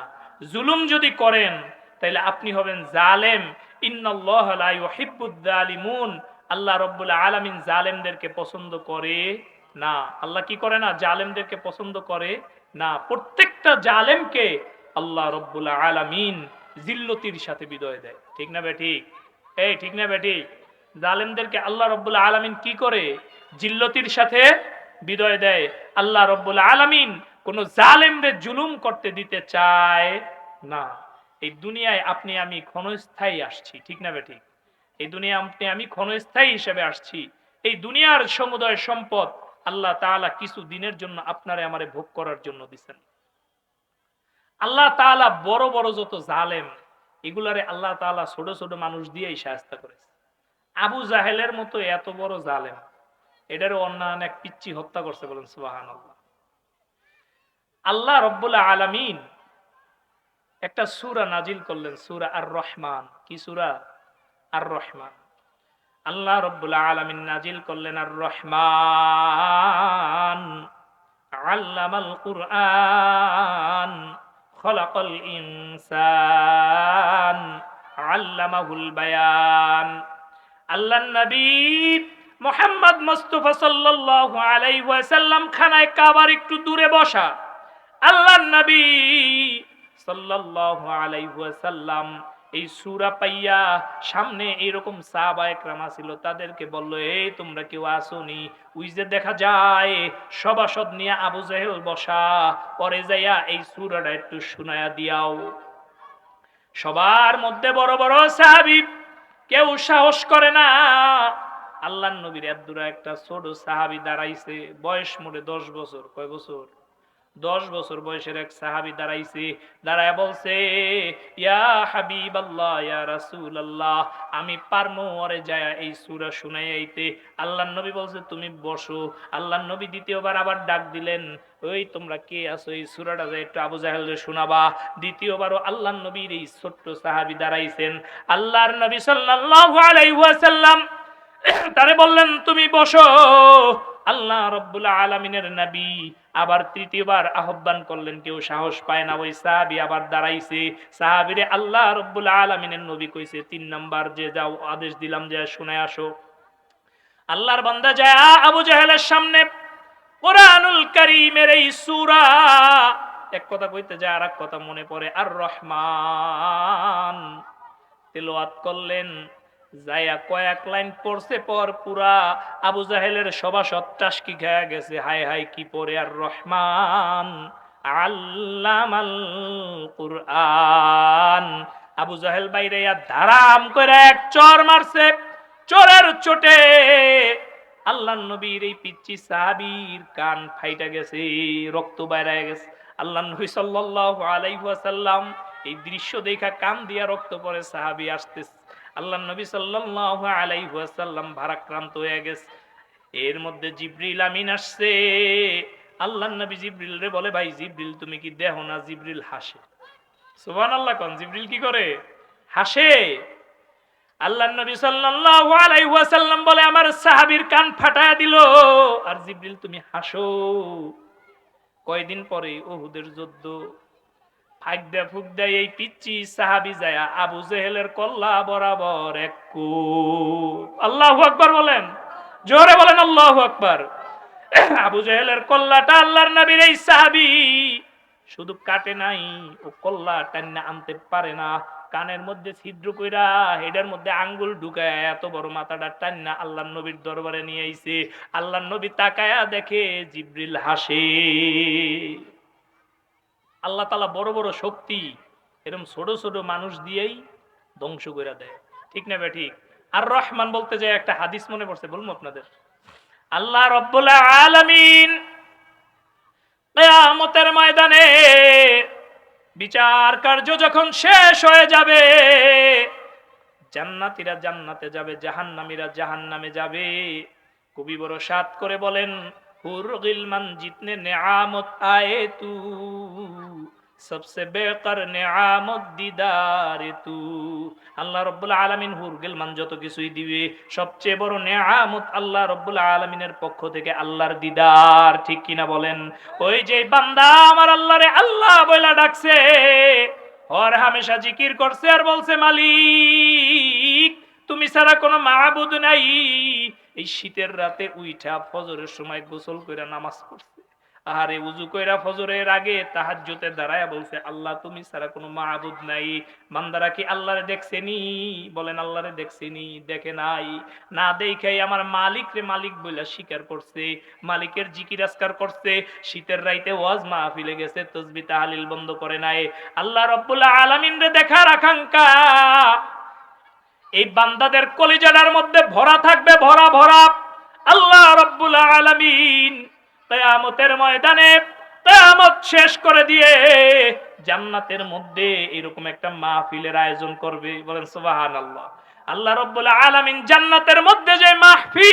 জুলুম যদি করেন তাহলে আপনি হবেন জালেম। ইন্নাল্লাহা লা ইউহিব্বুয যালিমুন। আল্লাহ রাব্বুল আলামিন জালেমদেরকে পছন্দ করে না। আল্লাহ কি করে না? জালেমদেরকে পছন্দ করে না। প্রত্যেকটা জালেমকে আল্লাহ রাব্বুল আলামিন জিল্লতির সাথে বিদায় দেয়। ঠিক না বেঠিক? এই ঠিক না বেঠিক? জালেমদেরকে আল্লাহ রাব্বুল আলামিন কি করে? জিল্লতির সাথে বিদায় দেয়। আল্লাহ রাব্বুল আলামিন কোন জালেমদের জুলুম করতে দিতে চায় না। এই দুনিয়ায় আপনি আমি ক্ষণস্থায়ী আসছি, ঠিক না বেঠিক? এই দুনিয়া আপনি আমি ক্ষণস্থায়ী হিসেবে আসছি। এই দুনিয়ার সমুদয় সম্পদ আল্লাহ তাআলা কিছু দিনের জন্য আপনারে আমারে ভোগ করার জন্য দিচ্ছেন। আল্লাহ তাআলা বড় বড় যত জালেম, এগুলারে আল্লাহ তাআলা ছোট ছোট মানুষ দিয়েই শায়েস্তা করেছে। আবু জাহেলের মতো এত বড় জালেম, এটারও অন্যান্য এক পিচ্চি হত্যা করছে, বলেন সুবহানাল্লাহ। আল্লাহ রাব্বুল আলামিন একটা সূরা নাজিল করলেন, সূরা আর রহমান। কি সূরা? আর রহমান। আল্লাহ রাব্বুল আলামিন নাজিল করলেন আর রহমান। আল্লামাল কুরআন, খলাকাল ইনসান, আল্লামাহুল বায়ান। আল্লাহর নবী মুহাম্মদ মুস্তাফা সাল্লাল্লাহু আলাইহি ওয়াসাল্লাম খানায় কাবার একটু দূরে বসা। আল্লাহর নবী সাল্লাল্লাহু আলাইহি ওয়াসাল্লাম এই সূরা পাইয়া সামনে এরকম সাহাবায়ে কেরাম ছিল, তাদেরকে বলল, এই তোমরা কেউ আসোনি? ওই যে দেখা যায় সভাসদ নিয়ে আবু জাহেল বসা, পরে যাইয়া এই সূরাটা একটু শোনায়া দিয়াও। সবার মধ্যে বড় বড় সাহাবী, কেউ সাহস করে না। আল্লাহর নবীর এদ্দুরা একটা ছোট সাহাবী দাঁড়াইছে, বয়স মোটে 10 বছর। কয় বছর? 10 বছর বয়সের এক সাহাবী দাঁড়াইছে, দাঁড়ায় বলছে, ইয়া হাবিবাল্লাহ, ইয়া রাসূলুল্লাহ, আমি পারমু ওরে যায় এই সূরা শুনাইতে। আল্লাহর নবী বলছে, তুমি বসো। আল্লাহর নবী দ্বিতীয়বার আবার ডাক দিলেন, ওই তোমরা কে আছো? এই সূরাটা যে একটু আবু জাহেলরে শোনাবা। দ্বিতীয়বারও আল্লাহর নবীর এই ছোট্ট সাহাবী দাঁড়াইছেন। আল্লাহর নবী সাল্লাল্লাহু আলাইহি ওয়াসাল্লাম তারে বললেন, তুমি বসো। আল্লাহ রাব্বুল আলামিনের নবী আবার তৃতীয়বার আহ্বান করলেন, কেউ সাহস পায় না। ওই সাহাবী আবার দাঁড়াইছে। সাহাবীরে আল্লাহ রাব্বুল আলামিনের নবী কইছে, 3 নাম্বার যে যাও, আদেশ দিলাম যে শুনে আসো। আল্লাহর বান্দা যায় আবু জাহেলের সামনে কোরআনুল কারীমের এই সূরা, এক কথা কইতে যায় আর এক কথা মনে পড়ে, আর রহমান তেলাওয়াত করলেন। যাইয়া কয়েক লাইন পড়ছে, পর পুরা আবু জাহেলের সভাসদ টাসকি খেয়ে গেছে। হায় হায় কি পড়ে! আর রহমান আল্লামাল কুরআন। আবু জাহেল বাইরে ধারাম করে এক চর মারছে। চোরের চোটে আল্লাহর নবীর এই পিচ্চি সাহাবীর কান ফাইটা গেছে, রক্ত বাইরে গেছে। আল্লাহর নবী সাল্লাল্লাহু আলাইহি ওয়াসাল্লাম এই দৃশ্য দেখা কান দিয়া রক্ত পড়ে, সাহাবী আসতেছে। আল্লাহর নবী সাল্লাল্লাহু আলাইহি ওয়াসাল্লাম ভারাক্রান্ত হয়ে গেছে। এর মধ্যে জিবরিল আমিন আসছে। আল্লাহর নবী জিবরিল রে বলে, ভাই জিবরিল তুমি কি দেখো না? জিবরিল হাসে। সুবহানাল্লাহ কোন? জিবরিল কি করে? হাসে। আল্লাহর নবী সাল্লাল্লাহু আলাইহি ওয়াসাল্লাম বলে, আমার সাহাবীর কান ফাটায়া দিল। আর জিবরিল তুমি হাসো। কয়দিন পরে উহুদের যুদ্ধ, ফাঁকদা ফুকদা এই পিচ্চি সাহাবী যায় আবু জেহেলের কল্লা বরাবর এক কূপ। আল্লাহু আকবার বলেন, জোরে বলেন আল্লাহু আকবার। আবু জেহেলের কল্লাটা আল্লাহর নবীর এই সাহাবী শুধু কাটে নাই, ও কল্লা টান্না আনতে পারে না। কানের মধ্যে ছিদ্র কইরা এটার মধ্যে আঙ্গুল ঢুকায় এত বড় মাথাটা টান্না আল্লাহর নবীর দরবারে নিয়ে আইছে। আল্লাহর নবী তাকায়া দেখে জিবরিল হাসে। আল্লাহ তাআলা বড় বড় শক্তি এরকম ছোট ছোট মানুষ দিয়েই ধ্বংস করে দেয়। ঠিক না বে ঠিক? আর রহমান বলতে যায় একটা হাদিস মনে পড়ছে, বলবো আপনাদের। আল্লাহ রব্বুল আলামিন কিয়ামতের ময়দানে বিচার কার্য যখন শেষ হয়ে যাবে, জান্নাতীরা জান্নাতে যাবে, জাহান্নামীরা জাহান্নামে যাবে। কবি বড় সাত করে বলেন, হুর গিলমান জিতনে নেয়ামত আয়ে তু, সবসে বেকার নেয়ামত দিদারে তু। আল্লাহ রাব্বুল আলামিন হুর গিলমান যত কিছুই দিবে, সবচেয়ে বড় নেয়ামত আল্লাহ রাব্বুল আলামিনের পক্ষ থেকে আল্লাহর দিদার। ঠিক কিনা বলেন? ওই যে বান্দা আমার আল্লাহরে আল্লাহ বইলা ডাকছে, আর হামেশা জিকির করছে আর বলছে, মালিক তুমি ছাড়া কোনো মাবুদ নাই। এই শীতের রাতে উইঠা ফজরের সময় গোসল কইরা নামাজ পড়ছে, আরে উজু কইরা ফজরের আগে তাহাজ্জুদে দাঁড়ায়া বলছে, আল্লাহ তুমি ছাড়া কোনো মাবুদ নাই। বান্দারা কি আল্লাহরে দেখছেনি? বলেন আল্লাহরে দেখছেনি? দেখে নাই। না দেখাই আমার মালিক রে মালিক বইলা স্বীকার করছে, মালিকের জিকির আজকার করছে। শীতের রাইতে ওয়াজ মাহফিলে গেছে, তাসবিহ তাহলিল বন্ধ করে নাই। আল্লাহ রাব্বুল আলামিন রে দেখার আকাঙ্ক্ষা এই বান্দাদের কলিজাটার মধ্যে ভরা থাকবে, ভরা ভরা। আল্লাহ রাব্বুল আলামিন কিয়ামতের ময়দানে কিয়ামত শেষ করে দিয়ে জান্নাতের মধ্যে এরকম একটা মাহফিলের আয়োজন করবে। বলেন সুবহানাল্লাহ। আল্লাহ রাব্বুল আলামিন জান্নাতের মধ্যে যে মাহফিল,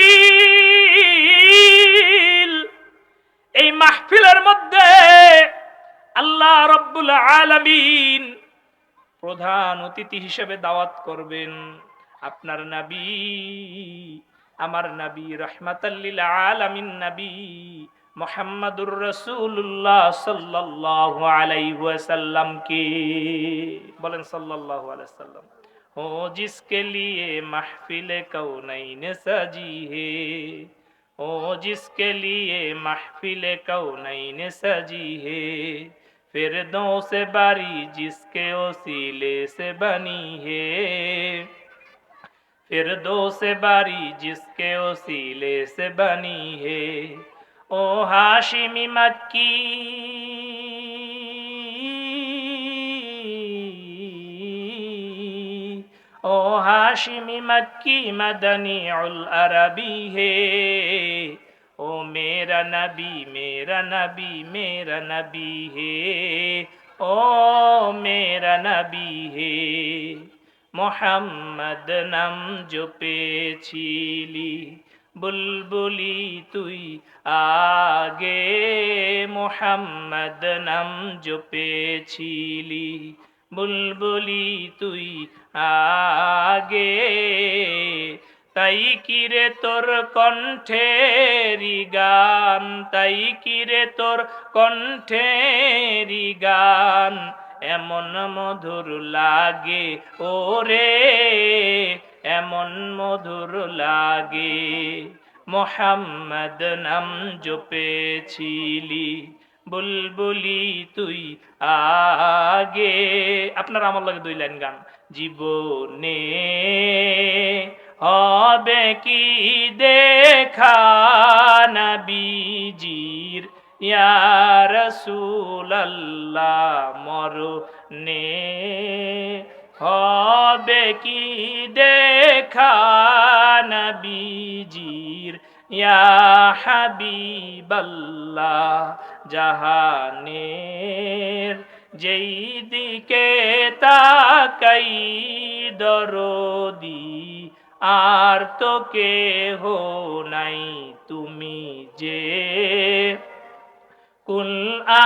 এই মাহফিলের মধ্যে আল্লাহ রাব্বুল আলামিন প্রধান অতিথি হিসেবে দাওয়াত করবেন আপনার নবী, আমার নবী, রাহমাতাল লিল আলামিন নবী মুহাম্মাদুর রাসূলুল্লাহ সাল্লাল্লাহু আলাইহি ওয়াসাল্লাম কে। বলেন সাল্লাল্লাহু আলাইহি ওয়াসাল্লাম। ও জিসকে লিয়ে মাহফিলে কৌনাইন সাজি হে, ও জিসকে লিয়ে মাহফিলে কৌনাইন সাজি হে, फिरदौस बारी जिसके वसीले से बनी है, फिरदौस बारी जिसके वसीले से बनी है। ओ हाशिमी मक्की, ओ हाशिमी मक्की मदनी उल अरबी है, ओ मेरा नबी मेरा नबी मेरा नबी है, ओ मेरा नबी है। मोहम्मद नाम जो पेछिली बुलबुली तुई आगे, मोहम्मद नाम जो पेछिली बुलबुली तुई आगे। তাই কিরে তোর কণ্ঠেরি গান, তাই কিরে তোর কণ্ঠেরি গান, এমন মধুর লাগে ওরে, এমন মধুর লাগে। মোহাম্মদ নাম জপেছিলি বুলবুলি তুই আগে। আপনারা আমার লাগে 2 লাইন গান। জীবনে হবে কি দেখা নবীজির, ইয়া রাসূলুল্লাহ মরনে হবে কি দেখা নবীজির, ইয়া হাবিবাল্লাহ। জাহানের যেই দিকে তাকাই দরদি, আর তো কেহ নাই তুমি যে, কুল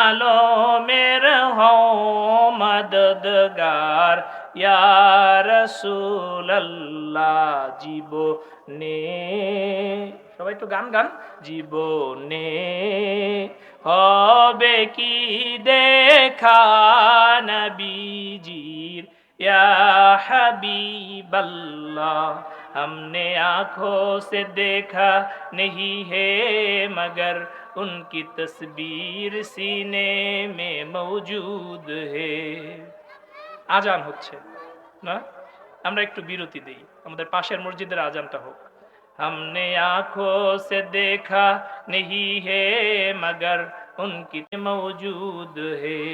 আলমের হও মদদগার, ইয়া রাসূলুল্লাহ। জীবনে, সবাই তো গান গান। জীবনে হবে কি দেখা নবীজির, या हबीबल्लाह। हमने आँखों से देखा नहीं है मगर उनकी तस्वीर सीने में मौजूद है। আজান হচ্ছে না, আমরা একটু বিরতি দেই, আমাদের পাশের মসজিদের আজানটা হোক। हमने आँखों से देखा नहीं है मगर उनकी मौजूद है।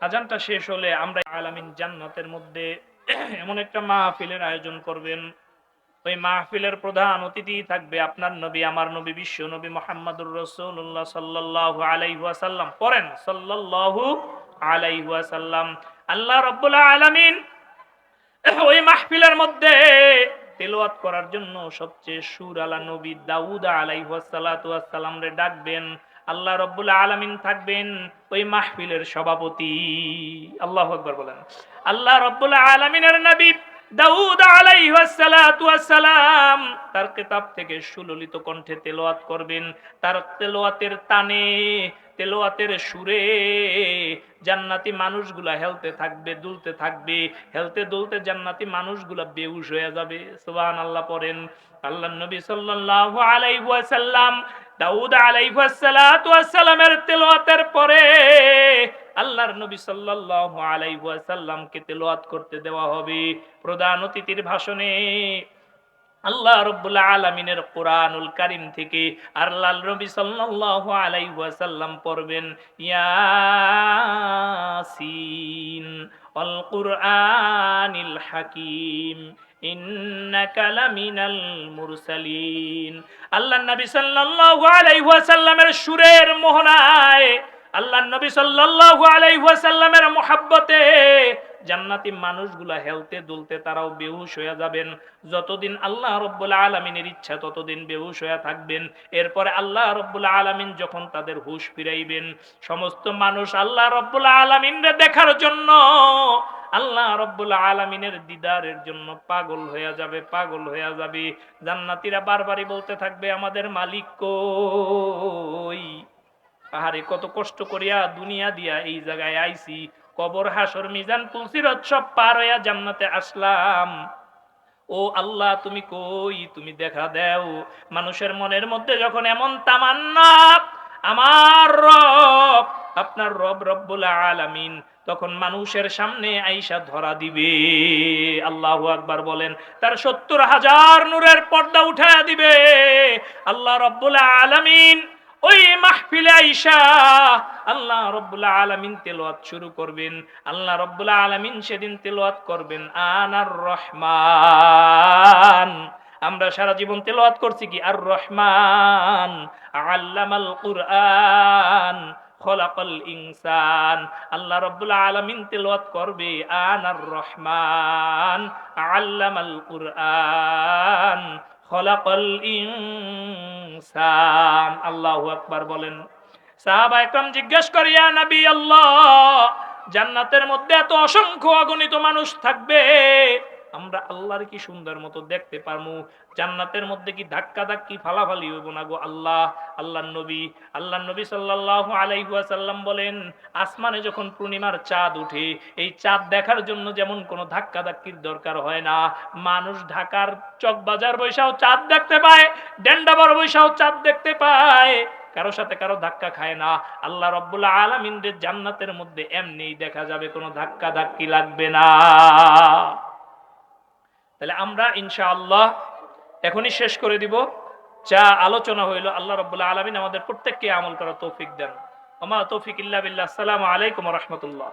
আজানটা শেষ হলে আমরা আলামিন জান্নাতের মধ্যে এমন একটা মাহফিলের আয়োজন করবেন, ওই মাহফিলের প্রধান অতিথি থাকবে আপনার নবী, আমার নবী, বিশ্ব নবী মুহাম্মদুর রাসূলুল্লাহ সাল্লাল্লাহু আলাইহি ওয়াসাল্লাম। পড়েন সাল্লাল্লাহু আলাইহি ওয়াসাল্লাম। আল্লাহ রাব্বুল আলামিন ওই মাহফিলের মধ্যে তেলাওয়াত করার জন্য সবচেয়ে সুর আলা নবী দাউদ আলাইহিস সালাতু ওয়াস সালাম রে ডাকবেন। আল্লাহ রাব্বুল আলামিন থাকবেন ওই মাহফিলের সভাপতি। আল্লাহু আকবার বলেন। আল্লাহ রাব্বুল আলামিনের নবী দাউদ আলাইহিস সালাতু ওয়াস সালাম তার কিতাব থেকে সুললিত কণ্ঠে তেলাওয়াত করবেন। তার তেলাওয়াতের তানে, তেলাওয়াতের সুরে জান্নাতি মানুষগুলা হেলতে থাকবে, দুলতে থাকবে। হেলতে দুলতে জান্নাতি মানুষগুলা বেহুশ হয়ে যাবে। সুবহানাল্লাহ পড়েন। আল্লাহর নবী সাল্লাল্লাহু আলাইহি ওয়াসাল্লাম দাউদ আলাইহিস সালাতু ওয়াস সালামের তেলাওয়াতের পরে আল্লাহর নবী সাল্লাল্লাহু আলাইহি ওয়াসাল্লামকে তেলাওয়াত করতে দেওয়া হবে। প্রধান অতিথির ভাষণে আল্লাহ রাব্বুল আলামিনের কোরআনুল কারীম থেকে আল্লাহর নবী সাল্লাল্লাহু আলাইহি ওয়াসাল্লাম পড়বেন ইয়াসিন ওয়াল কুরআনিল হাকীম ইন্নাকা লামিনাল মুরসালিন। আল্লাহর নবী সাল্লাল্লাহু আলাইহি ওয়াসাল্লামের সুরের মোহনায়, আল্লাহর নবী সাল্লাল্লাহু আলাইহি ওয়াসাল্লামের মুহাব্বতে জান্নাতি মানুষগুলা হেলতে দুলতে তারাও বেহুশ হয়ে যাবেন। যতদিন আল্লাহ রাব্বুল আলামিনের ইচ্ছা ততদিন বেহুশ হয়ে থাকবেন। এরপরে আল্লাহ রাব্বুল আলামিন যখন তাদের হুঁশ ফিরাইবেন, সমস্ত মানুষ আল্লাহ রাব্বুল আলামিনকে দেখার জন্য, আল্লাহ রাব্বুল আলামিনের দিদারের জন্য পাগল হয়ে যাবে, পাগল হয়ে যাবে। জান্নাতীরা বারবারই বলতে থাকবে আমাদের মালিক কই? আহারে কত কষ্ট করিয়া দুনিয়া দিয়া এই জায়গায় আইছি, কবর হাসর মিজান পুলসিরাত সব পার হইয়া জান্নাতে আসলাম। ও আল্লাহ তুমি কই? তুমি দেখা দাও। মানুষের মনের মধ্যে যখন এমন তামান্না আমার রব, আপনার রব রব্বুল আলামিন তখন মানুষের সামনে আইসা ধরা দিবে। আল্লাহু আকবার বলেন। তার ৭০,০০০ নূরের পর্দা উঠায়া দিবে। আল্লাহ রব্বুল আলামিন ওই মাহফিলে আইসা আল্লাহ রাব্বুল আলামিন তেলাওয়াত শুরু করবেন। আল্লাহ রাব্বুল আলামিন সেদিন তেলাওয়াত করবেন আনার রহমান। আমরা সারা জীবন তেলাওয়াত করছি কি আর রহমান আল্লামাল কুরআন খলাকাল ইনসান। আল্লাহ রাব্বুল আলামিন তেলাওয়াত করবে আনার রহমান আল্লামাল কুরআন খলাকাল ইনসান। আল্লাহু আকবার বলেন। সাহাবা একরাম জিজ্ঞেস করে ইয়া নবী আল্লাহ, জান্নাতের মধ্যে এত অসংখ্য অগণিত মানুষ থাকবে, আমরা আল্লাহর কি সুন্দর মতো দেখতে পারমু? জান্নাতের মধ্যে কি ধাক্কা ধাক্কি ফালাফালি হইব না গো আল্লাহ? আল্লাহর নবী সাল্লাল্লাহু আলাইহি ওয়াসাল্লাম বলেন আসমানে যখন পূর্ণিমার চাঁদ উঠে, এই চাঁদ দেখার জন্য যেমন কোনো ধাক্কা ধাক্কির দরকার হয় না। মানুষ ঢাকার চকবাজার বৈশাও চাঁদ দেখতে পায়, ডেন্ডাবার বৈশাও চাঁদ দেখতে পায়, কারো সাথে কারো ধাক্কা খায় না। আল্লাহ রাব্বুল আলামিনের জান্নাতের মধ্যে এমনিই দেখা যাবে, কোনো ধাক্কা ধাক্কি লাগবে না। তাহলে আমরা ইনশাআল্লাহ এখনই শেষ করে দিব। যা আলোচনা হইল আল্লাহ রাব্বুল আলামিন আমাদের প্রত্যেককে আমল করার তৌফিক দেন। ওমা তৌফিক ইল্লা বিল্লাহ। আসসালামু আলাইকুম ওয়া রাহমাতুল্লাহ।